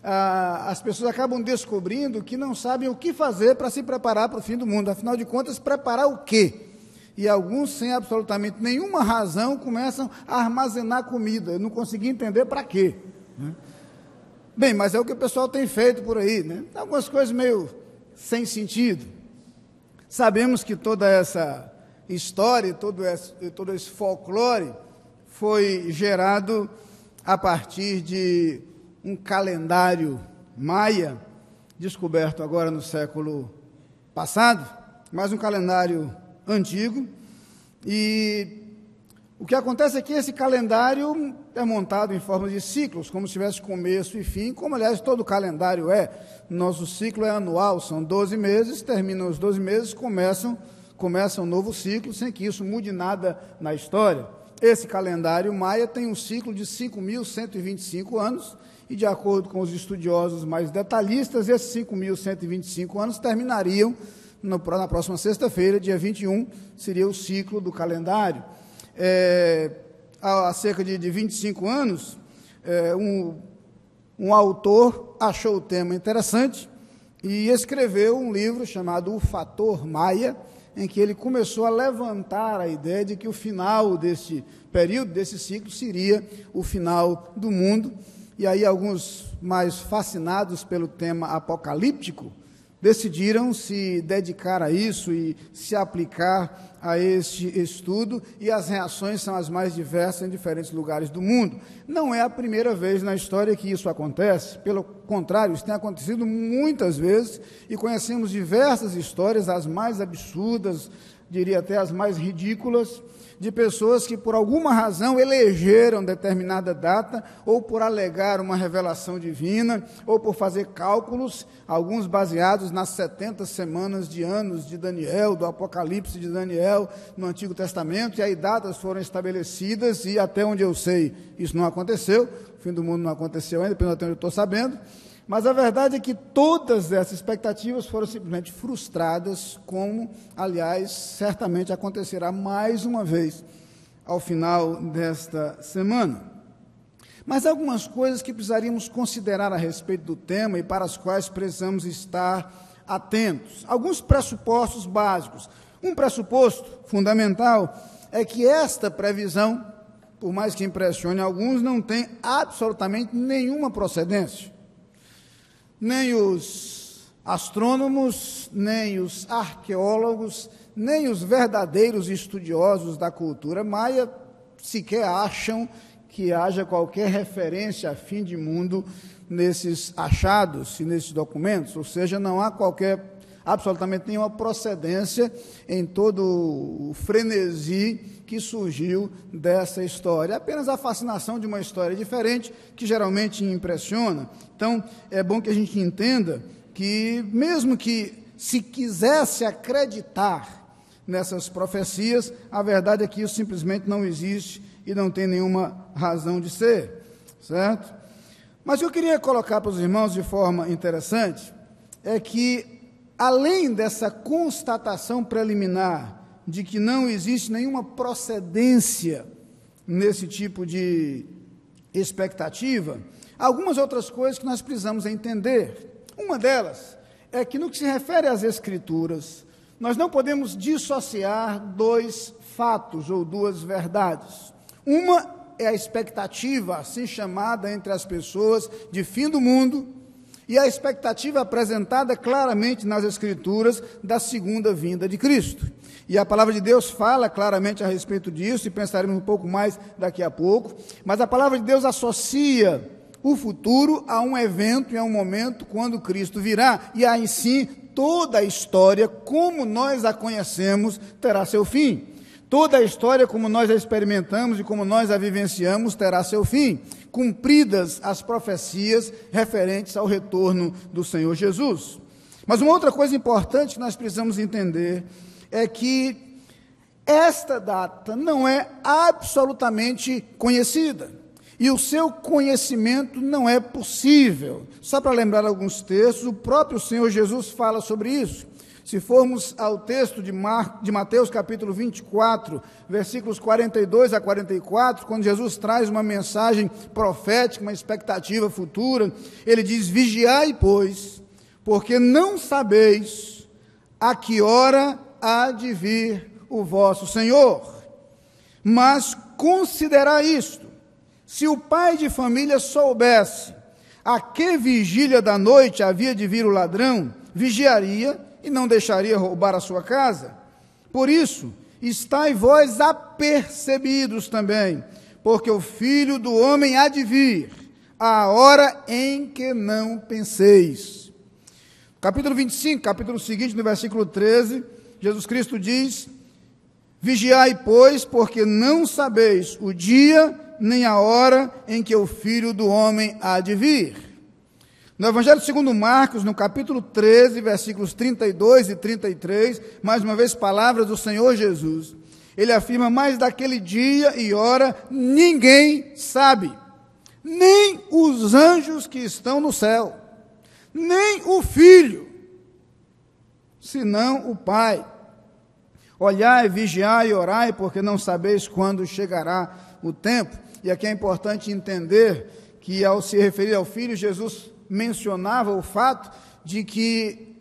as pessoas acabam descobrindo que não sabem o que fazer para se preparar para o fim do mundo. Afinal de contas, preparar o quê? E alguns, sem absolutamente nenhuma razão, começam a armazenar comida. Eu não consegui entender para quê, né? Bem, mas é o que o pessoal tem feito por aí, né? Algumas coisas meio sem sentido. Sabemos que toda essa história, todo esse folclore foi gerado a partir de um calendário maia, descoberto agora no século passado, mas um calendário antigo. E o que acontece é que esse calendário é montado em forma de ciclos, como se tivesse começo e fim, como, aliás, todo calendário é. Nosso ciclo é anual, são 12 meses, terminam os 12 meses, começa um novo ciclo, sem que isso mude nada na história. Esse calendário maia tem um ciclo de 5.125 anos, e, de acordo com os estudiosos mais detalhistas, esses 5.125 anos terminariam na próxima sexta-feira, dia 21, seria o ciclo do calendário. Há cerca de 25 anos, um autor achou o tema interessante e escreveu um livro chamado O Fator Maia, em que ele começou a levantar a ideia de que o final desse período, desse ciclo, seria o final do mundo. E aí alguns mais fascinados pelo tema apocalíptico decidiram se dedicar a isso e se aplicar a este estudo e as reações são as mais diversas em diferentes lugares do mundo. Não é a primeira vez na história que isso acontece, pelo contrário, isso tem acontecido muitas vezes e conhecemos diversas histórias, as mais absurdas, diria até as mais ridículas, de pessoas que por alguma razão elegeram determinada data, ou por alegar uma revelação divina, ou por fazer cálculos, alguns baseados nas 70 semanas de anos de Daniel, do Apocalipse de Daniel, no Antigo Testamento, e aí datas foram estabelecidas, e até onde eu sei, isso não aconteceu, o fim do mundo não aconteceu ainda, pelo menos eu estou sabendo, mas a verdade é que todas essas expectativas foram simplesmente frustradas, como, aliás, certamente acontecerá mais uma vez ao final desta semana. Mas há algumas coisas que precisaríamos considerar a respeito do tema e para as quais precisamos estar atentos. Alguns pressupostos básicos. Um pressuposto fundamental é que esta previsão, por mais que impressione alguns, não tem absolutamente nenhuma procedência. Nem os astrônomos, nem os arqueólogos, nem os verdadeiros estudiosos da cultura maia sequer acham que haja qualquer referência a fim de mundo nesses achados e nesses documentos, ou seja, não há absolutamente nenhuma procedência em todo o frenesi que surgiu dessa história. Apenas a fascinação de uma história diferente, que geralmente impressiona. Então, é bom que a gente entenda que, mesmo que se quisesse acreditar nessas profecias, a verdade é que isso simplesmente não existe e não tem nenhuma razão de ser, certo? Mas eu queria colocar para os irmãos de forma interessante, é que, além dessa constatação preliminar de que não existe nenhuma procedência nesse tipo de expectativa, algumas outras coisas que nós precisamos entender. Uma delas é que, no que se refere às Escrituras, nós não podemos dissociar dois fatos ou duas verdades. Uma é a expectativa, assim chamada entre as pessoas, de fim do mundo, e a expectativa apresentada claramente nas Escrituras da segunda vinda de Cristo. E a palavra de Deus fala claramente a respeito disso, e pensaremos um pouco mais daqui a pouco, mas a palavra de Deus associa o futuro a um evento e a um momento quando Cristo virá, e aí sim toda a história, como nós a conhecemos, terá seu fim. Toda a história, como nós a experimentamos e como nós a vivenciamos, terá seu fim, cumpridas as profecias referentes ao retorno do Senhor Jesus. Mas uma outra coisa importante que nós precisamos entender é que esta data não é absolutamente conhecida, e o seu conhecimento não é possível. Só para lembrar alguns textos, o próprio Senhor Jesus fala sobre isso. Se formos ao texto de Mateus capítulo 24, versículos 42 a 44, quando Jesus traz uma mensagem profética, uma expectativa futura, ele diz: vigiai, pois, porque não sabeis a que hora há de vir o vosso Senhor. Mas considerai isto: se o pai de família soubesse a que vigília da noite havia de vir o ladrão, vigiaria e não deixaria roubar a sua casa. Por isso, estai vós apercebidos também, porque o Filho do Homem há de vir, à hora em que não penseis. Capítulo 25, capítulo seguinte, no versículo 13, Jesus Cristo diz: vigiai, pois, porque não sabeis o dia nem a hora em que o Filho do Homem há de vir. No Evangelho segundo Marcos, no capítulo 13, versículos 32 e 33, mais uma vez palavras do Senhor Jesus, ele afirma: mas daquele dia e hora ninguém sabe, nem os anjos que estão no céu, nem o Filho, senão o Pai. Olhai, vigiai e orai, porque não sabeis quando chegará o tempo. E aqui é importante entender que, ao se referir ao Filho, Jesus mencionava o fato de que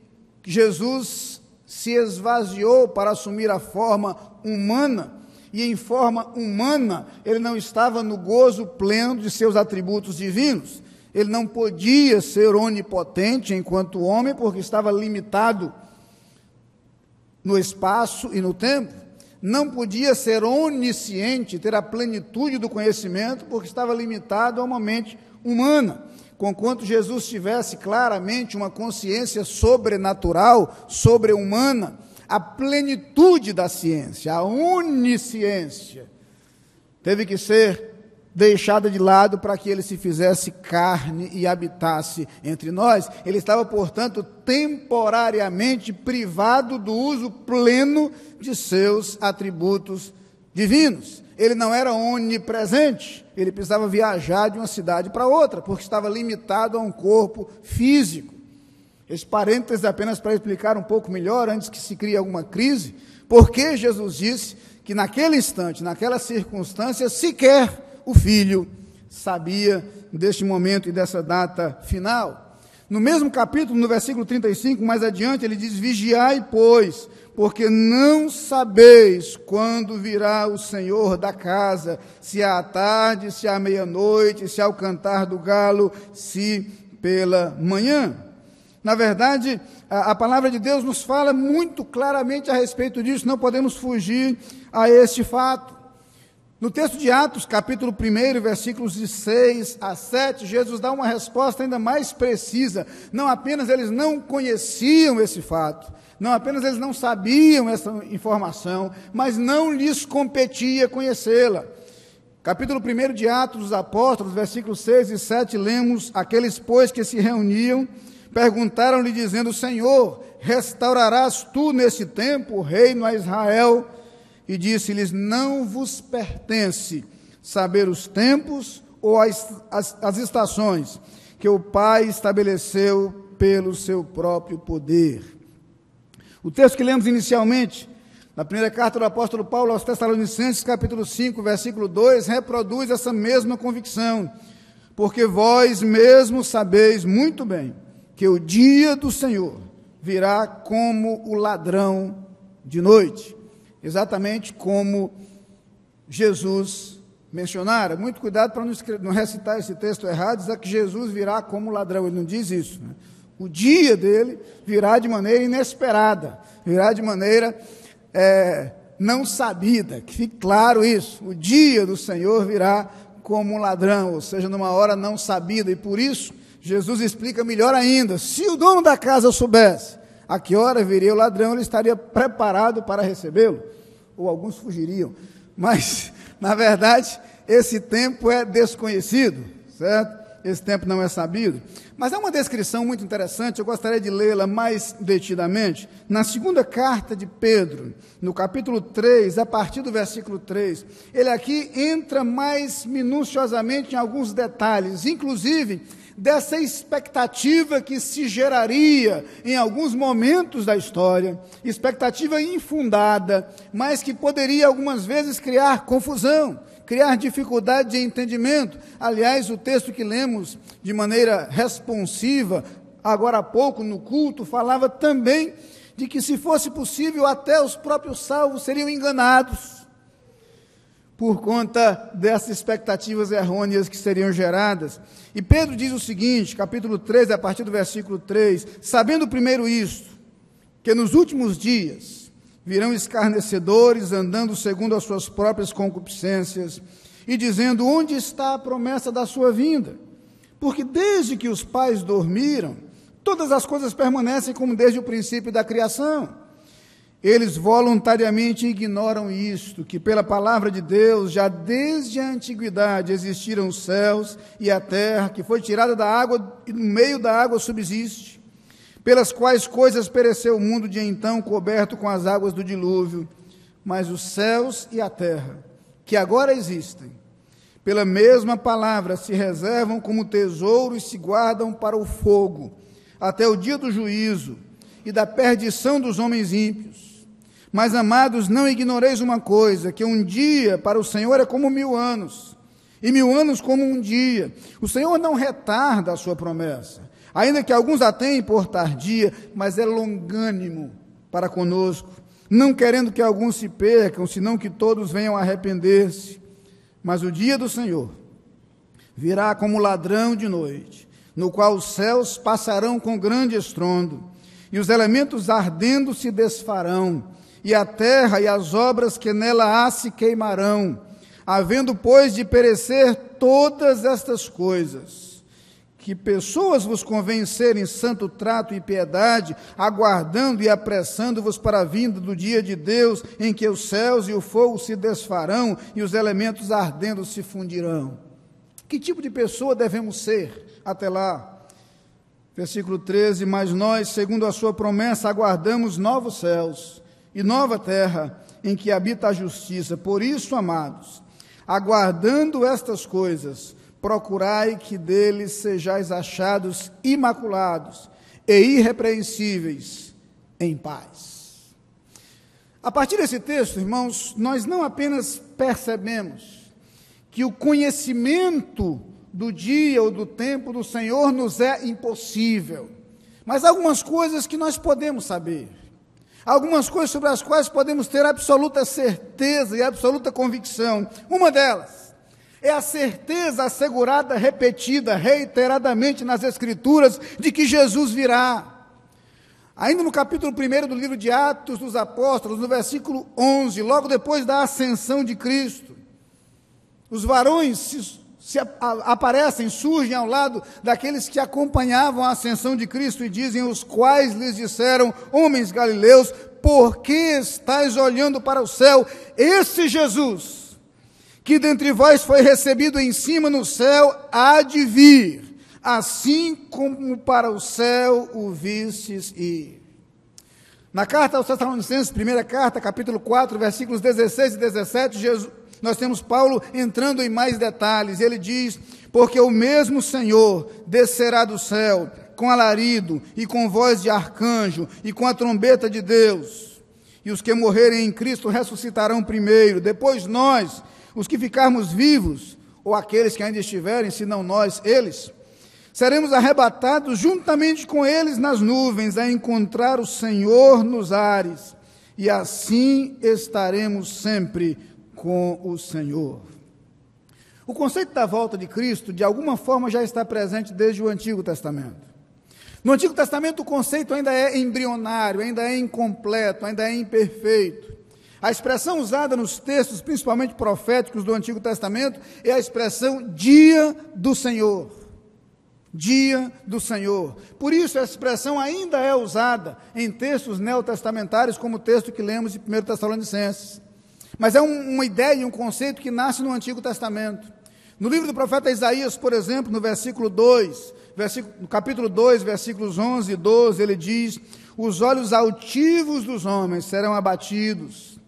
Jesus se esvaziou para assumir a forma humana, e em forma humana ele não estava no gozo pleno de seus atributos divinos. Ele não podia ser onipotente enquanto homem, porque estava limitado no espaço e no tempo. não podia ser onisciente, ter a plenitude do conhecimento, porque estava limitado a uma mente humana. Conquanto Jesus tivesse claramente uma consciência sobrenatural, sobre-humana, a plenitude da ciência, a onisciência, teve que ser deixada de lado para que ele se fizesse carne e habitasse entre nós. Ele estava, portanto, temporariamente privado do uso pleno de seus atributos divinos. Ele não era onipresente, ele precisava viajar de uma cidade para outra, porque estava limitado a um corpo físico. Esse parênteses apenas para explicar um pouco melhor, antes que se crie alguma crise, porque Jesus disse que naquele instante, naquela circunstância, sequer o Filho sabia deste momento e dessa data final. No mesmo capítulo, no versículo 35, mais adiante, ele diz: vigiai, pois, porque não sabeis quando virá o Senhor da casa, se à tarde, se à meia-noite, se ao cantar do galo, se pela manhã. Na verdade, a palavra de Deus nos fala muito claramente a respeito disso, não podemos fugir a este fato. No texto de Atos, capítulo 1, versículos de 6 a 7, Jesus dá uma resposta ainda mais precisa. Não apenas eles não conheciam esse fato, não apenas eles não sabiam essa informação, mas não lhes competia conhecê-la. Capítulo 1 de Atos dos Apóstolos, versículos 6 e 7, lemos: aqueles, pois, que se reuniam, perguntaram-lhe, dizendo: Senhor, restaurarás tu nesse tempo o reino a Israel? E disse-lhes: não vos pertence saber os tempos ou as estações que o Pai estabeleceu pelo seu próprio poder. O texto que lemos inicialmente, na primeira carta do apóstolo Paulo aos Tessalonicenses, capítulo 5, versículo 2, reproduz essa mesma convicção. Porque vós mesmos sabeis muito bem que o dia do Senhor virá como o ladrão de noite. Exatamente como Jesus mencionara. Muito cuidado para não recitar esse texto errado, dizer que Jesus virá como ladrão. Ele não diz isso, né? O dia dele virá de maneira inesperada, virá de maneira não sabida, que fique claro isso. O dia do Senhor virá como um ladrão, ou seja, numa hora não sabida, e por isso Jesus explica melhor ainda: se o dono da casa soubesse a que hora viria o ladrão, ele estaria preparado para recebê-lo, ou alguns fugiriam, mas, na verdade, esse tempo é desconhecido, certo? Esse tempo não é sabido. Mas há uma descrição muito interessante, eu gostaria de lê-la mais detidamente, na segunda carta de Pedro, no capítulo 3, a partir do versículo 3. Ele aqui entra mais minuciosamente em alguns detalhes, inclusive dessa expectativa que se geraria em alguns momentos da história, expectativa infundada, mas que poderia algumas vezes criar confusão, criar dificuldade de entendimento. Aliás, o texto que lemos de maneira responsiva, agora há pouco no culto, falava também de que, se fosse possível, até os próprios salvos seriam enganados por conta dessas expectativas errôneas que seriam geradas. E Pedro diz o seguinte, capítulo 13, a partir do versículo 3, sabendo primeiro isto, que nos últimos dias virão escarnecedores, andando segundo as suas próprias concupiscências, e dizendo: onde está a promessa da sua vinda? Porque desde que os pais dormiram, todas as coisas permanecem como desde o princípio da criação. Eles voluntariamente ignoram isto, que pela palavra de Deus, já desde a antiguidade existiram os céus e a terra, que foi tirada da água e no meio da água subsiste, pelas quais coisas pereceu o mundo de então, coberto com as águas do dilúvio. Mas os céus e a terra, que agora existem, pela mesma palavra se reservam como tesouro e se guardam para o fogo, até o dia do juízo e da perdição dos homens ímpios. Mas, amados, não ignoreis uma coisa, que um dia para o Senhor é como 1000 anos, e 1000 anos como um dia. O Senhor não retarda a sua promessa, ainda que alguns a tenham por tardia, mas é longânimo para conosco, não querendo que alguns se percam, senão que todos venham a arrepender-se. Mas o dia do Senhor virá como ladrão de noite, no qual os céus passarão com grande estrondo, e os elementos ardendo se desfarão, e a terra e as obras que nela há se queimarão. Havendo, pois, de perecer todas estas coisas, que pessoas vos convencerem santo trato e piedade, aguardando e apressando-vos para a vinda do dia de Deus, em que os céus e o fogo se desfarão e os elementos ardendo se fundirão. Que tipo de pessoa devemos ser até lá? Versículo 13, mas nós, segundo a sua promessa, aguardamos novos céus e nova terra, em que habita a justiça. Por isso, amados, aguardando estas coisas, procurai que deles sejais achados imaculados e irrepreensíveis em paz. A partir desse texto, irmãos, nós não apenas percebemos que o conhecimento do dia ou do tempo do Senhor nos é impossível, mas algumas coisas que nós podemos saber, algumas coisas sobre as quais podemos ter absoluta certeza e absoluta convicção. Uma delas é a certeza assegurada, repetida, reiteradamente nas Escrituras, de que Jesus virá. Ainda no capítulo 1 do livro de Atos dos Apóstolos, no versículo 11, logo depois da ascensão de Cristo, os varões aparecem, surgem ao lado daqueles que acompanhavam a ascensão de Cristo e dizem, os quais lhes disseram, homens galileus, por que estáis olhando para o céu? Esse Jesus, que dentre vós foi recebido em cima no céu, há de vir, assim como para o céu o vistes ir. Na carta aos Tessalonicenses, primeira carta, capítulo 4, versículos 16 e 17, nós temos Paulo entrando em mais detalhes. Ele diz, porque o mesmo Senhor descerá do céu, com alarido, e com voz de arcanjo, e com a trombeta de Deus. E os que morrerem em Cristo ressuscitarão primeiro, depois nós, os que ficarmos vivos, ou aqueles que ainda estiverem, se não nós, eles, seremos arrebatados juntamente com eles nas nuvens, a encontrar o Senhor nos ares, e assim estaremos sempre com o Senhor. O conceito da volta de Cristo, de alguma forma, já está presente desde o Antigo Testamento. No Antigo Testamento, o conceito ainda é embrionário, ainda é incompleto, ainda é imperfeito. A expressão usada nos textos, principalmente proféticos do Antigo Testamento, é a expressão dia do Senhor. Dia do Senhor. Por isso, essa expressão ainda é usada em textos neotestamentários, como o texto que lemos de 1 Tessalonicenses. Mas é uma ideia, um conceito que nasce no Antigo Testamento. No livro do profeta Isaías, por exemplo, no versículo 2, no capítulo 2, versículos 11 e 12, ele diz, os olhos altivos dos homens serão abatidos,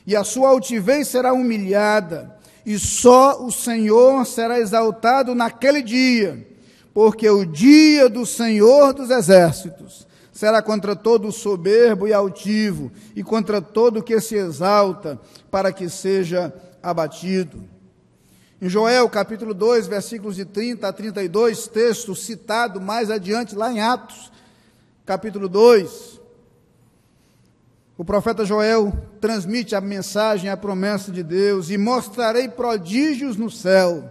e a sua altivez será humilhada, e só o Senhor será exaltado naquele dia, porque o dia do Senhor dos exércitos será contra todo o soberbo e altivo, e contra todo o que se exalta, para que seja abatido. Em Joel, capítulo 2, versículos de 30 a 32, texto citado mais adiante, lá em Atos, capítulo 2, o profeta Joel transmite a mensagem, a promessa de Deus, e mostrarei prodígios no céu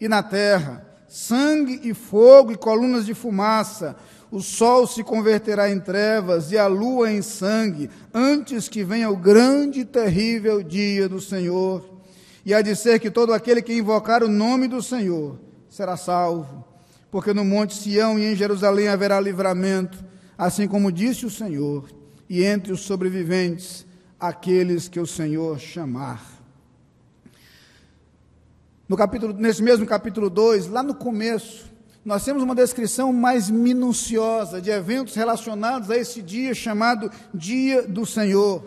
e na terra, sangue e fogo e colunas de fumaça, o sol se converterá em trevas e a lua em sangue, antes que venha o grande e terrível dia do Senhor. E há de ser que todo aquele que invocar o nome do Senhor será salvo, porque no monte Sião e em Jerusalém haverá livramento, assim como disse o Senhor, e entre os sobreviventes, aqueles que o Senhor chamar. Nesse mesmo capítulo 2, lá no começo, nós temos uma descrição mais minuciosa de eventos relacionados a esse dia chamado Dia do Senhor.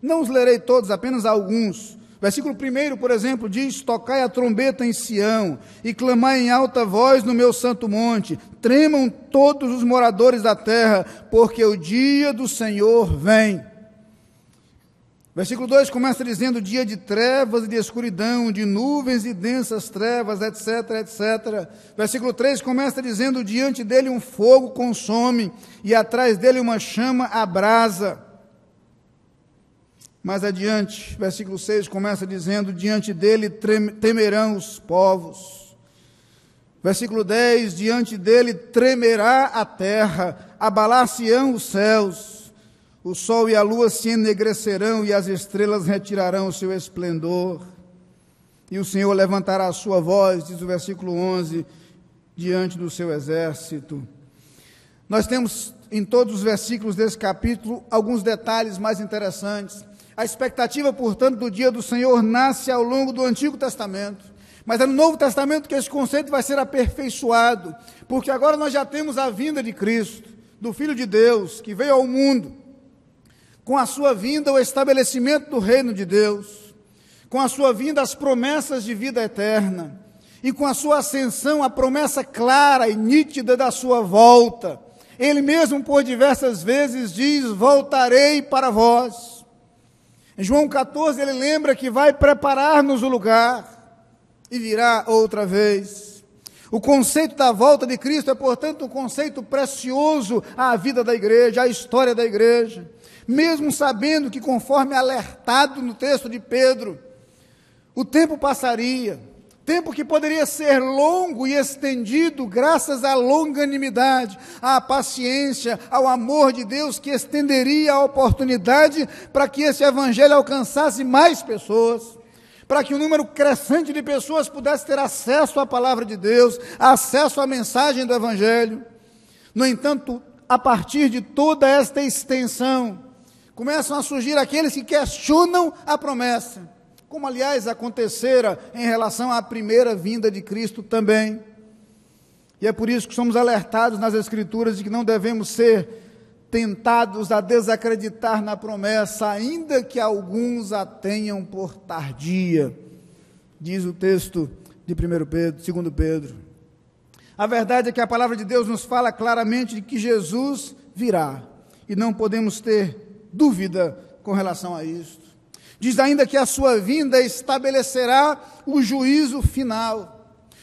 Não os lerei todos, apenas alguns. Versículo 1, por exemplo, diz, tocai a trombeta em Sião, e clamai em alta voz no meu santo monte, tremam todos os moradores da terra, porque o dia do Senhor vem. Versículo 2 começa dizendo, dia de trevas e de escuridão, de nuvens e densas trevas, etc, etc. Versículo 3 começa dizendo, diante dele um fogo consome, e atrás dele uma chama abrasa. Mais adiante, versículo 6 começa dizendo, diante dele temerão os povos. Versículo 10, diante dele tremerá a terra, abalar-se-ão os céus. o sol e a lua se ennegrecerão e as estrelas retirarão o seu esplendor. E o Senhor levantará a sua voz, diz o versículo 11, diante do seu exército. Nós temos em todos os versículos desse capítulo alguns detalhes mais interessantes. A expectativa, portanto, do dia do Senhor nasce ao longo do Antigo Testamento, mas é no Novo Testamento que esse conceito vai ser aperfeiçoado, porque agora nós já temos a vinda de Cristo, do Filho de Deus, que veio ao mundo. Com a sua vinda, o estabelecimento do reino de Deus, com a sua vinda, as promessas de vida eterna, e com a sua ascensão, a promessa clara e nítida da sua volta. Ele mesmo, por diversas vezes, diz: voltarei para vós. Em João 14, ele lembra que vai preparar-nos o lugar e virá outra vez. O conceito da volta de Cristo é, portanto, um conceito precioso à vida da igreja, à história da igreja. Mesmo sabendo que, conforme alertado no texto de Pedro, o tempo passaria, tempo que poderia ser longo e estendido graças à longanimidade, à paciência, ao amor de Deus, que estenderia a oportunidade para que esse evangelho alcançasse mais pessoas, para que um número crescente de pessoas pudesse ter acesso à palavra de Deus, acesso à mensagem do evangelho. No entanto, a partir de toda esta extensão, começam a surgir aqueles que questionam a promessa, como, aliás, acontecera em relação à primeira vinda de Cristo também. E é por isso que somos alertados nas Escrituras de que não devemos ser tentados a desacreditar na promessa, ainda que alguns a tenham por tardia, diz o texto de 2 Pedro. A verdade é que a palavra de Deus nos fala claramente de que Jesus virá, e não podemos ter dúvida com relação a isso. Diz ainda que a sua vinda estabelecerá o juízo final.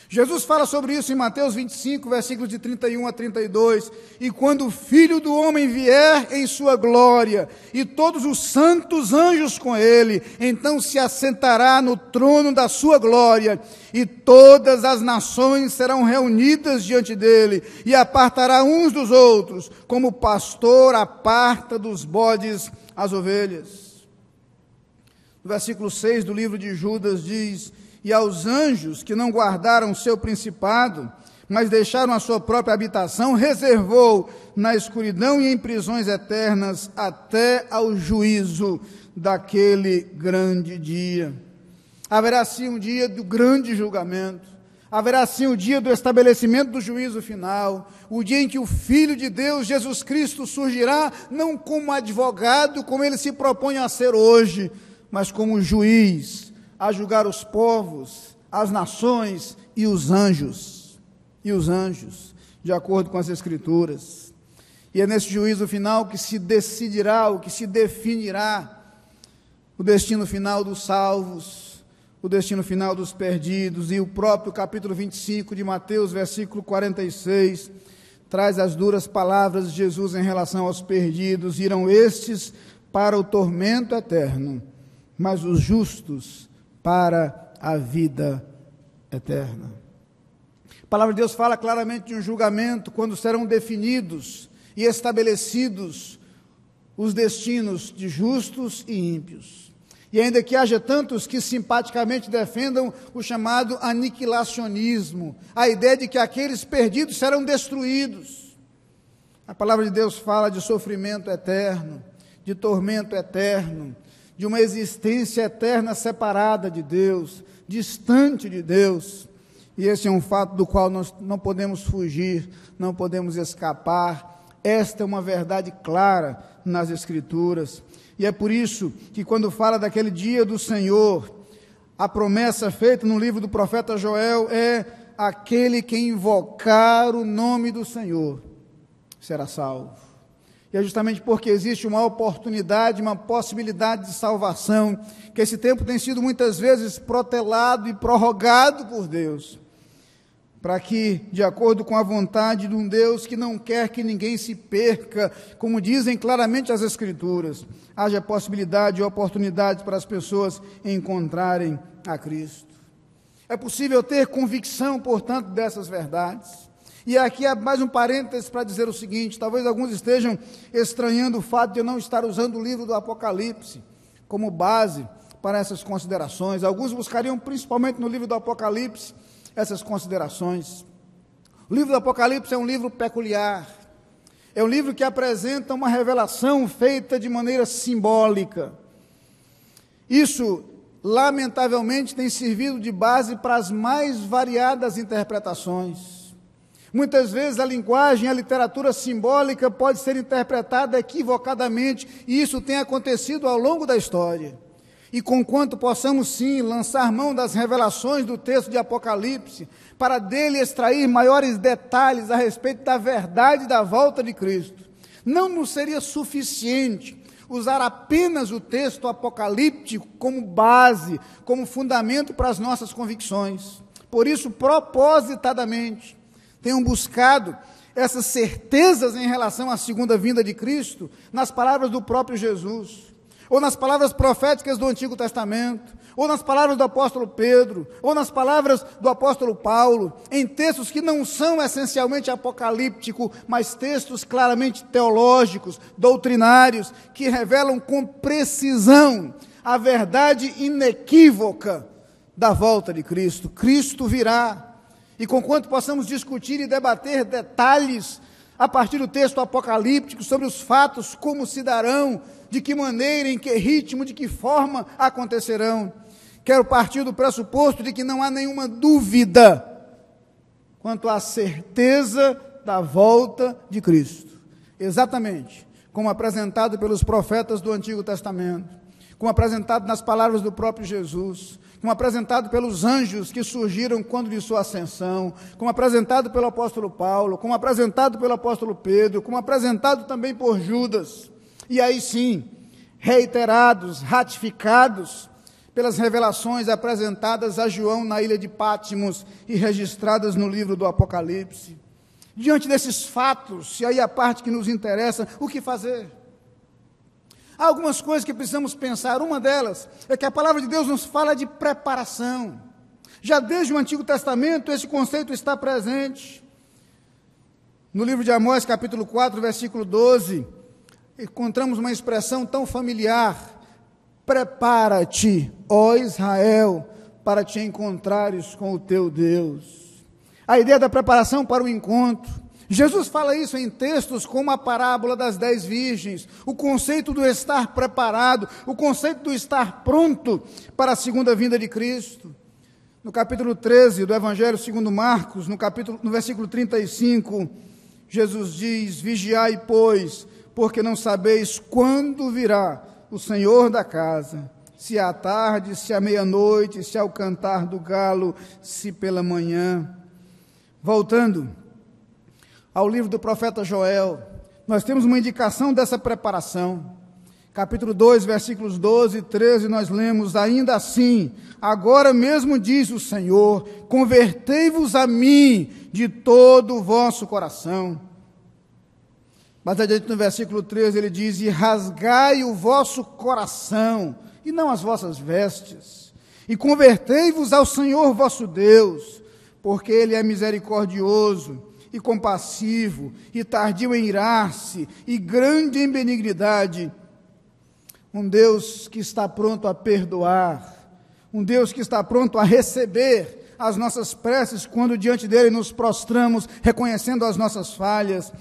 Jesus fala sobre isso em Mateus 25, versículos de 31 a 32. E quando o Filho do Homem vier em sua glória, e todos os santos anjos com ele, então se assentará no trono da sua glória, e todas as nações serão reunidas diante dele, e apartará uns dos outros, como o pastor aparta dos bodes as ovelhas. No versículo 6 do livro de Judas diz: e aos anjos que não guardaram seu principado, mas deixaram a sua própria habitação, reservou na escuridão e em prisões eternas até ao juízo daquele grande dia. Haverá sim um dia do grande julgamento, haverá sim o dia do estabelecimento do juízo final, o dia em que o Filho de Deus, Jesus Cristo, surgirá não como advogado, como ele se propõe a ser hoje, mas como juiz, a julgar os povos, as nações e os anjos, de acordo com as Escrituras. E é nesse juízo final que se decidirá, o que se definirá o destino final dos salvos, o destino final dos perdidos. E o próprio capítulo 25 de Mateus, versículo 46, traz as duras palavras de Jesus em relação aos perdidos: irão estes para o tormento eterno, mas os justos para a vida eterna. A palavra de Deus fala claramente de um julgamento, quando serão definidos e estabelecidos os destinos de justos e ímpios. E ainda que haja tantos que simpaticamente defendam o chamado aniquilacionismo, a ideia de que aqueles perdidos serão destruídos, a palavra de Deus fala de sofrimento eterno, de tormento eterno, de uma existência eterna separada de Deus, distante de Deus. E esse é um fato do qual nós não podemos fugir, não podemos escapar. Esta é uma verdade clara nas Escrituras. E é por isso que, quando fala daquele dia do Senhor, a promessa feita no livro do profeta Joel é: aquele que invocar o nome do Senhor será salvo. E é justamente porque existe uma oportunidade, uma possibilidade de salvação, que esse tempo tem sido muitas vezes protelado e prorrogado por Deus, para que, de acordo com a vontade de um Deus que não quer que ninguém se perca, como dizem claramente as Escrituras, haja possibilidade e oportunidade para as pessoas encontrarem a Cristo. É possível ter convicção, portanto, dessas verdades. E aqui há mais um parênteses para dizer o seguinte: talvez alguns estejam estranhando o fato de eu não estar usando o livro do Apocalipse como base para essas considerações. Alguns buscariam principalmente no livro do Apocalipse essas considerações. O livro do Apocalipse é um livro peculiar, é um livro que apresenta uma revelação feita de maneira simbólica. Isso, lamentavelmente, tem servido de base para as mais variadas interpretações. Muitas vezes a linguagem, a literatura simbólica pode ser interpretada equivocadamente, e isso tem acontecido ao longo da história. E conquanto possamos sim lançar mão das revelações do texto de Apocalipse, para dele extrair maiores detalhes a respeito da verdade da volta de Cristo, não nos seria suficiente usar apenas o texto apocalíptico como base, como fundamento para as nossas convicções. Por isso, propositadamente, tenham buscado essas certezas em relação à segunda vinda de Cristo nas palavras do próprio Jesus, ou nas palavras proféticas do Antigo Testamento, ou nas palavras do apóstolo Pedro, ou nas palavras do apóstolo Paulo, em textos que não são essencialmente apocalípticos, mas textos claramente teológicos, doutrinários, que revelam com precisão a verdade inequívoca da volta de Cristo. Cristo virá, e conquanto possamos discutir e debater detalhes a partir do texto apocalíptico sobre os fatos, como se darão, de que maneira, em que ritmo, de que forma acontecerão, quero partir do pressuposto de que não há nenhuma dúvida quanto à certeza da volta de Cristo, exatamente como apresentado pelos profetas do Antigo Testamento, como apresentado nas palavras do próprio Jesus, como apresentado pelos anjos que surgiram quando de sua ascensão, como apresentado pelo apóstolo Paulo, como apresentado pelo apóstolo Pedro, como apresentado também por Judas, e aí sim, reiterados, ratificados pelas revelações apresentadas a João na ilha de Patmos e registradas no livro do Apocalipse. Diante desses fatos, e aí a parte que nos interessa, o que fazer? Há algumas coisas que precisamos pensar. Uma delas é que a palavra de Deus nos fala de preparação. Já desde o Antigo Testamento, esse conceito está presente. No livro de Amós, capítulo 4, versículo 12, encontramos uma expressão tão familiar: prepara-te, ó Israel, para te encontrares com o teu Deus. A ideia da preparação para o encontro. Jesus fala isso em textos como a parábola das 10 virgens, o conceito do estar preparado, o conceito do estar pronto para a segunda vinda de Cristo. No capítulo 13 do Evangelho segundo Marcos, no versículo 35, Jesus diz: vigiai, pois, porque não sabeis quando virá o Senhor da casa, se à tarde, se à meia-noite, se ao cantar do galo, se pela manhã. Voltando ao livro do profeta Joel, nós temos uma indicação dessa preparação. Capítulo 2, versículos 12 e 13, nós lemos: ainda assim, agora mesmo diz o Senhor, convertei-vos a mim de todo o vosso coração. Mas adiante no versículo 13 ele diz: e rasgai o vosso coração, e não as vossas vestes, e convertei-vos ao Senhor vosso Deus, porque Ele é misericordioso e compassivo, e tardio em irar-se, e grande em benignidade, um Deus que está pronto a perdoar, um Deus que está pronto a receber as nossas preces quando diante dele nos prostramos, reconhecendo as nossas falhas,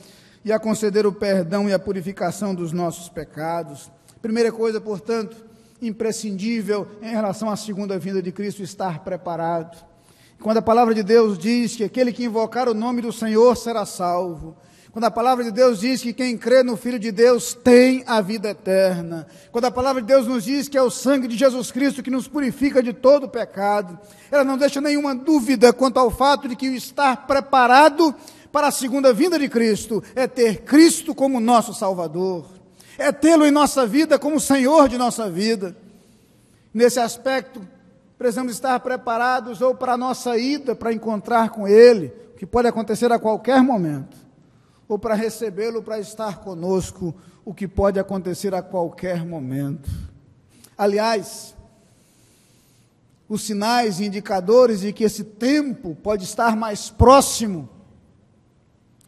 e a conceder o perdão e a purificação dos nossos pecados. Primeira coisa, portanto, imprescindível em relação à segunda vinda de Cristo, estar preparado. Quando a palavra de Deus diz que aquele que invocar o nome do Senhor será salvo, quando a palavra de Deus diz que quem crê no Filho de Deus tem a vida eterna, quando a palavra de Deus nos diz que é o sangue de Jesus Cristo que nos purifica de todo pecado, ela não deixa nenhuma dúvida quanto ao fato de que o estar preparado para a segunda vinda de Cristo é ter Cristo como nosso Salvador, é tê-lo em nossa vida como Senhor de nossa vida. Nesse aspecto, precisamos estar preparados ou para a nossa ida, para encontrar com Ele, o que pode acontecer a qualquer momento, ou para recebê-lo, para estar conosco, o que pode acontecer a qualquer momento. Aliás, os sinais e indicadores de que esse tempo pode estar mais próximo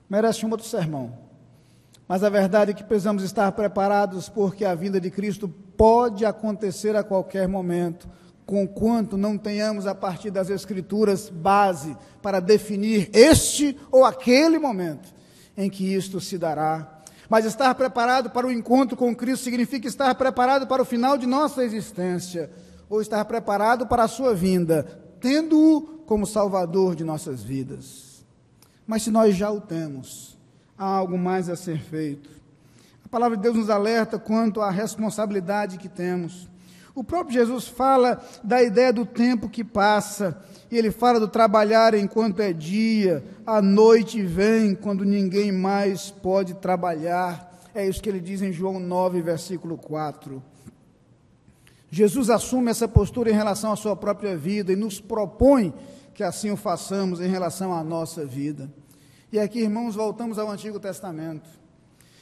merece um outro sermão. Mas a verdade é que precisamos estar preparados, porque a vinda de Cristo pode acontecer a qualquer momento, conquanto não tenhamos, a partir das Escrituras, base para definir este ou aquele momento em que isto se dará. Mas estar preparado para o encontro com Cristo significa estar preparado para o final de nossa existência, ou estar preparado para a sua vinda, tendo-o como Salvador de nossas vidas. Mas se nós já o temos, há algo mais a ser feito. A palavra de Deus nos alerta quanto à responsabilidade que temos. O próprio Jesus fala da ideia do tempo que passa, e ele fala do trabalhar enquanto é dia, a noite vem quando ninguém mais pode trabalhar. É isso que ele diz em João 9, versículo 4. Jesus assume essa postura em relação à sua própria vida e nos propõe que assim o façamos em relação à nossa vida. E aqui, irmãos, voltamos ao Antigo Testamento,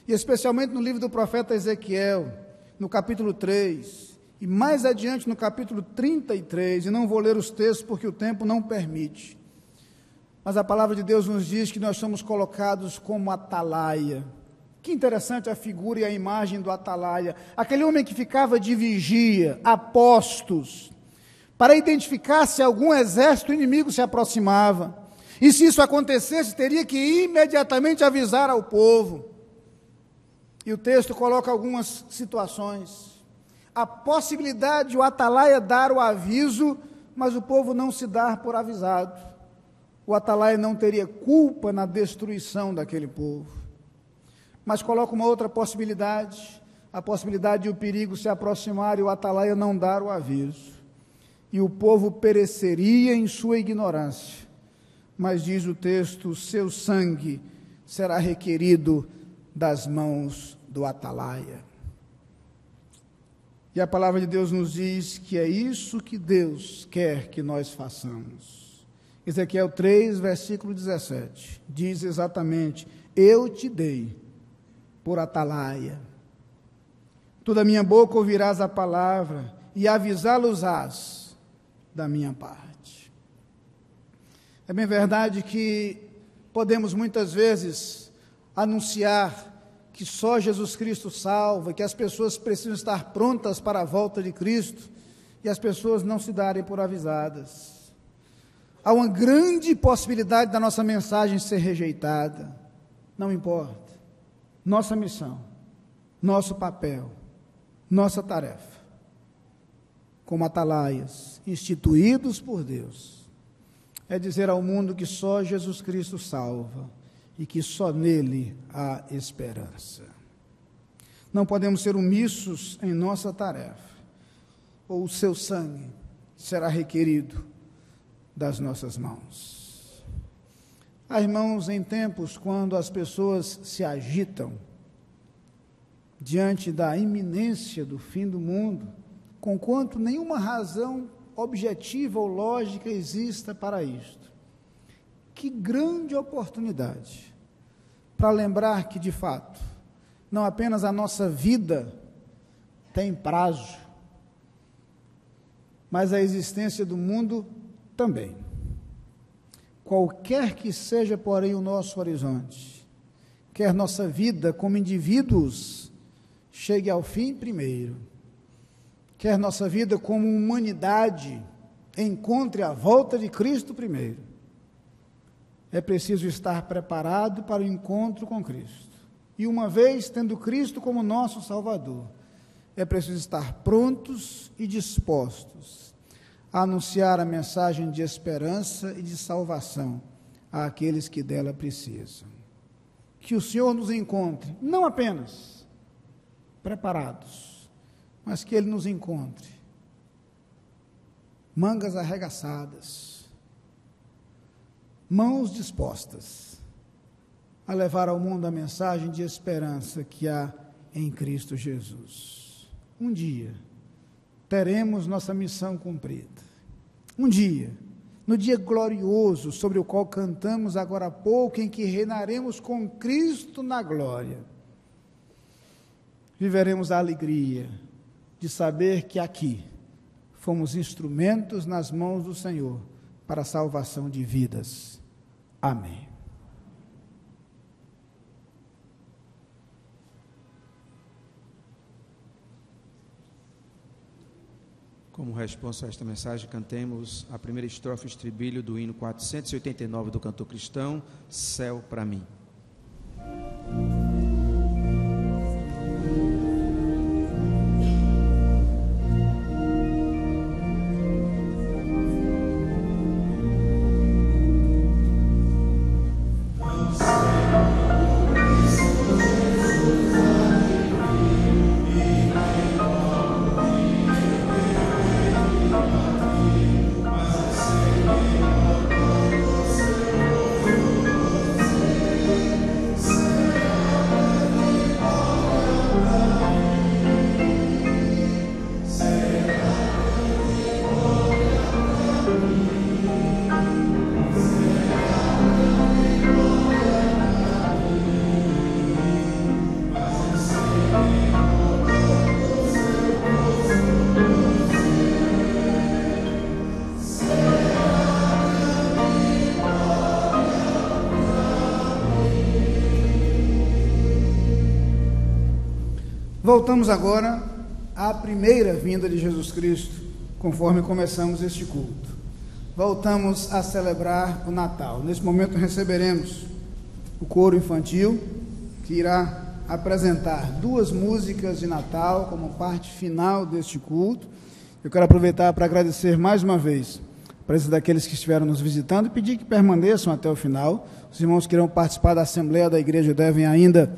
e especialmente no livro do profeta Ezequiel, no capítulo 3, e mais adiante no capítulo 33, e não vou ler os textos porque o tempo não permite, mas a palavra de Deus nos diz que nós somos colocados como atalaia. Que interessante a figura e a imagem do atalaia, aquele homem que ficava de vigia, a postos, para identificar se algum exército inimigo se aproximava, e se isso acontecesse, teria que imediatamente avisar ao povo. E o texto coloca algumas situações. A possibilidade de o atalaia dar o aviso, mas o povo não se dar por avisado. O atalaia não teria culpa na destruição daquele povo. Mas coloca uma outra possibilidade, a possibilidade de o perigo se aproximar e o atalaia não dar o aviso. E o povo pereceria em sua ignorância. Mas diz o texto, seu sangue será requerido das mãos do atalaia. E a palavra de Deus nos diz que é isso que Deus quer que nós façamos. Ezequiel 3, versículo 17, diz exatamente, eu te dei por atalaia. Tu da minha boca ouvirás a palavra e avisá-los-ás da minha parte. É bem verdade que podemos muitas vezes anunciar que só Jesus Cristo salva, que as pessoas precisam estar prontas para a volta de Cristo, e as pessoas não se darem por avisadas. Há uma grande possibilidade da nossa mensagem ser rejeitada. Não importa. Nossa missão, nosso papel, nossa tarefa, como atalaias, instituídos por Deus, é dizer ao mundo que só Jesus Cristo salva e que só nele há esperança. Não podemos ser omissos em nossa tarefa, ou o seu sangue será requerido das nossas mãos. Há, irmãos, em tempos quando as pessoas se agitam diante da iminência do fim do mundo, conquanto nenhuma razão objetiva ou lógica exista para isto. Que grande oportunidade para lembrar que, de fato, não apenas a nossa vida tem prazo, mas a existência do mundo também. Qualquer que seja, porém, o nosso horizonte, quer nossa vida como indivíduos chegue ao fim primeiro, quer nossa vida como humanidade encontre a volta de Cristo primeiro, é preciso estar preparado para o encontro com Cristo. E uma vez tendo Cristo como nosso Salvador, é preciso estar prontos e dispostos a anunciar a mensagem de esperança e de salvação àqueles que dela precisam. Que o Senhor nos encontre, não apenas preparados, mas que Ele nos encontre, mangas arregaçadas, mãos dispostas a levar ao mundo a mensagem de esperança que há em Cristo Jesus. Um dia teremos nossa missão cumprida. Um dia, no dia glorioso sobre o qual cantamos agora há pouco, em que reinaremos com Cristo na glória, viveremos a alegria de saber que aqui fomos instrumentos nas mãos do Senhor para a salvação de vidas. Amém. Como resposta a esta mensagem, cantemos a primeira estrofe estribilho do hino 489 do cantor cristão, Céu para mim. Voltamos agora à primeira vinda de Jesus Cristo, conforme começamos este culto. Voltamos a celebrar o Natal. Nesse momento receberemos o coro infantil, que irá apresentar 2 músicas de Natal como parte final deste culto. Eu quero aproveitar para agradecer mais uma vez a presença daqueles que estiveram nos visitando e pedir que permaneçam até o final. Os irmãos que irão participar da Assembleia da Igreja devem ainda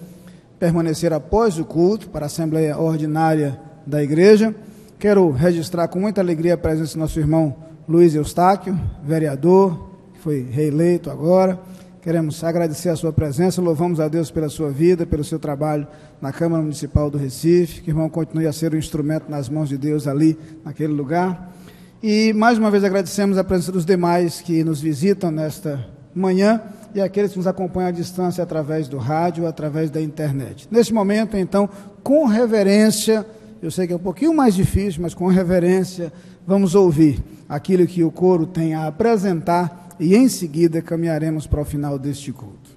permanecer após o culto para a Assembleia Ordinária da Igreja. Quero registrar com muita alegria a presença do nosso irmão Luiz Eustáquio, vereador, que foi reeleito agora. Queremos agradecer a sua presença, louvamos a Deus pela sua vida, pelo seu trabalho na Câmara Municipal do Recife, que o irmão continue a ser um instrumento nas mãos de Deus ali, naquele lugar. E mais uma vez agradecemos a presença dos demais que nos visitam nesta manhã, e aqueles que nos acompanham à distância através do rádio, através da internet. Neste momento, então, com reverência, eu sei que é um pouquinho mais difícil, mas com reverência, vamos ouvir aquilo que o coro tem a apresentar e em seguida caminharemos para o final deste culto.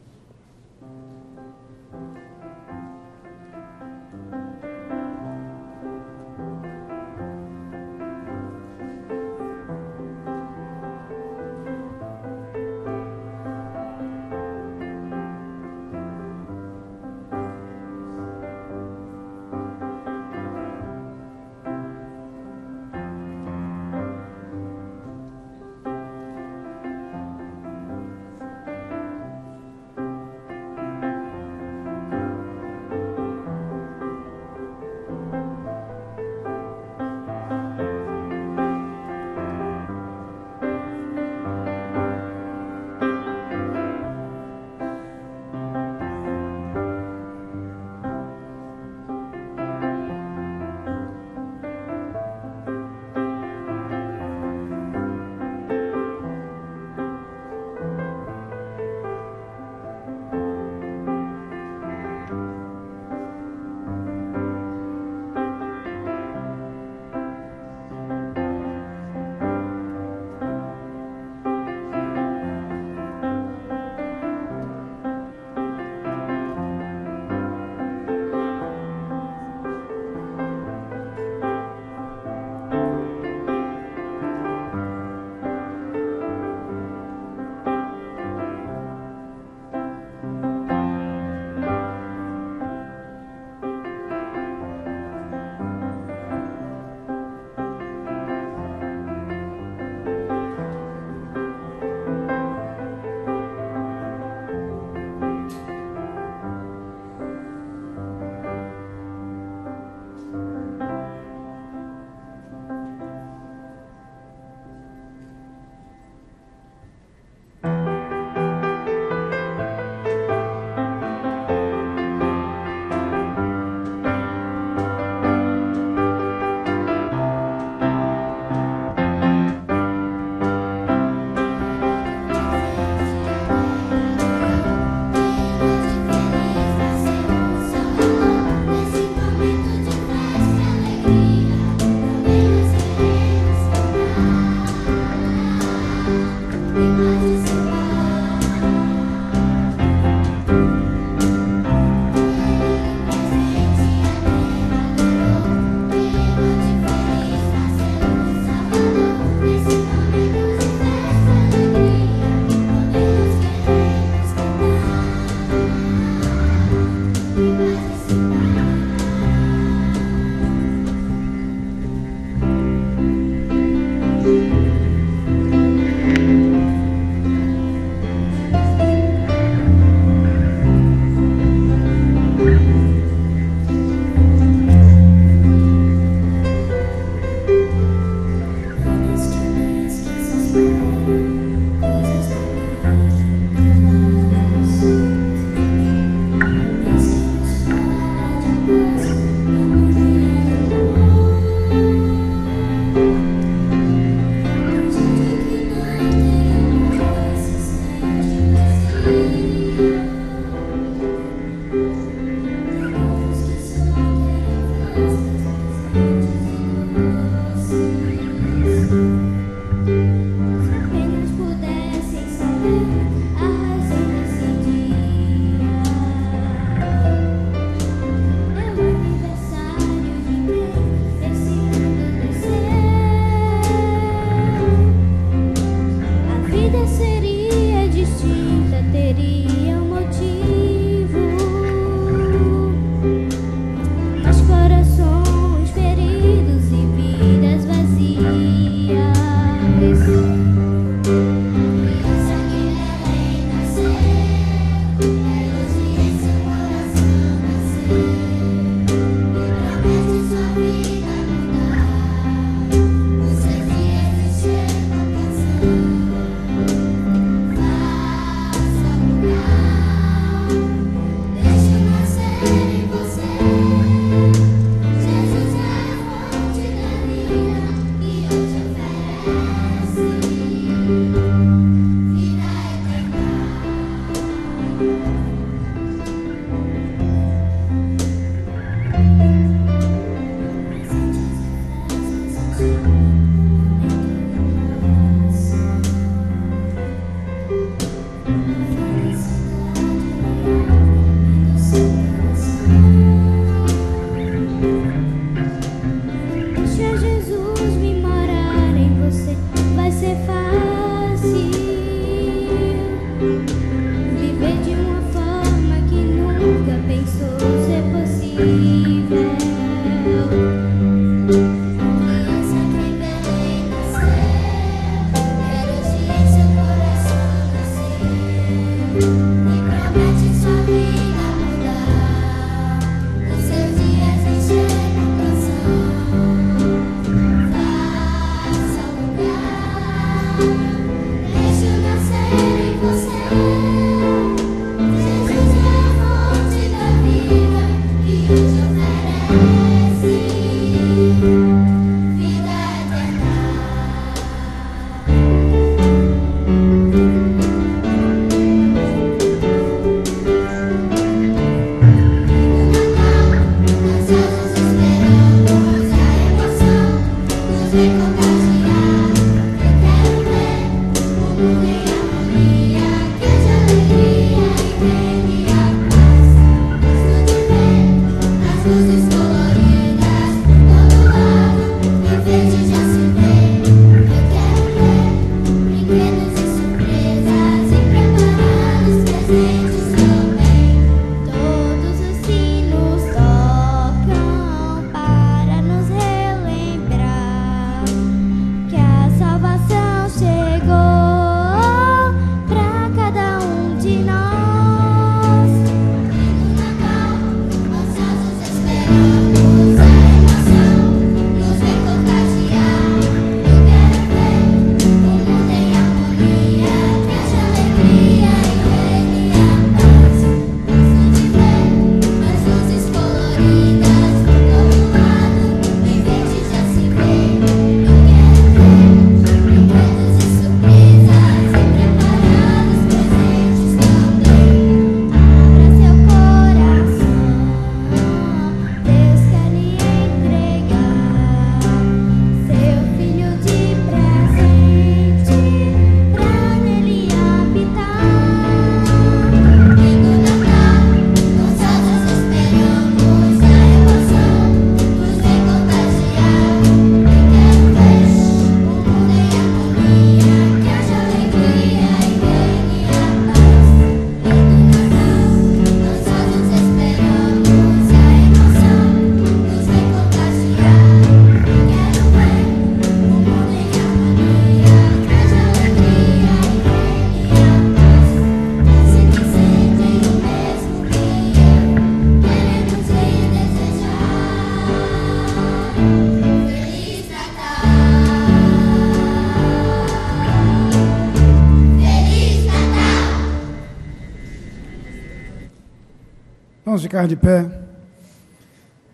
Vamos ficar de pé.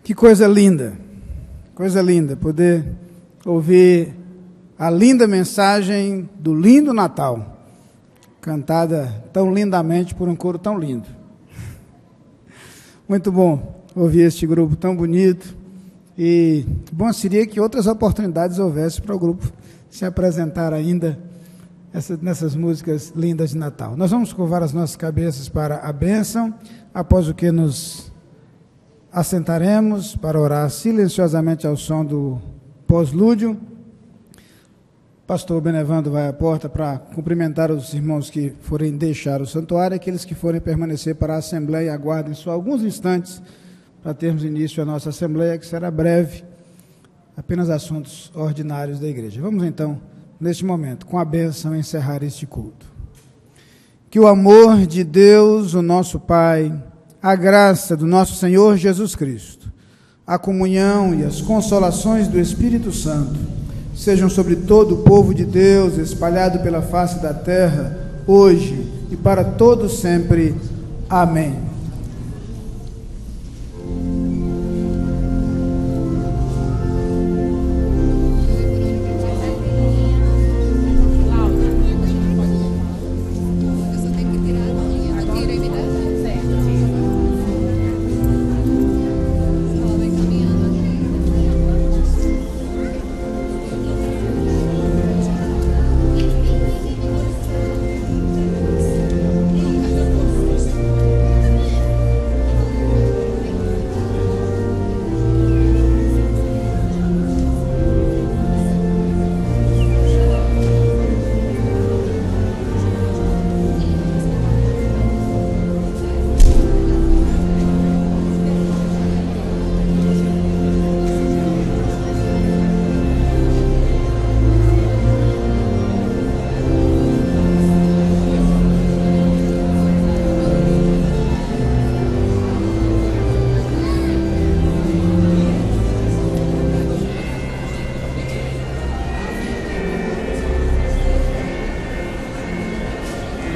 Que coisa linda poder ouvir a linda mensagem do lindo Natal, cantada tão lindamente por um coro tão lindo. Muito bom ouvir este grupo tão bonito, e bom seria que outras oportunidades houvesse para o grupo se apresentar ainda nessas músicas lindas de Natal. Nós vamos curvar as nossas cabeças para a bênção, após o que nos assentaremos para orar silenciosamente ao som do pós-lúdio. Pastor Benevando vai à porta para cumprimentar os irmãos que forem deixar o santuário, e aqueles que forem permanecer para a Assembleia, aguardem só alguns instantes para termos início à nossa Assembleia, que será breve, apenas assuntos ordinários da igreja. Vamos então, neste momento, com a bênção, encerrar este culto. Que o amor de Deus, o nosso Pai, a graça do nosso Senhor Jesus Cristo, a comunhão e as consolações do Espírito Santo sejam sobre todo o povo de Deus, espalhado pela face da terra, hoje e para todo sempre. Amém.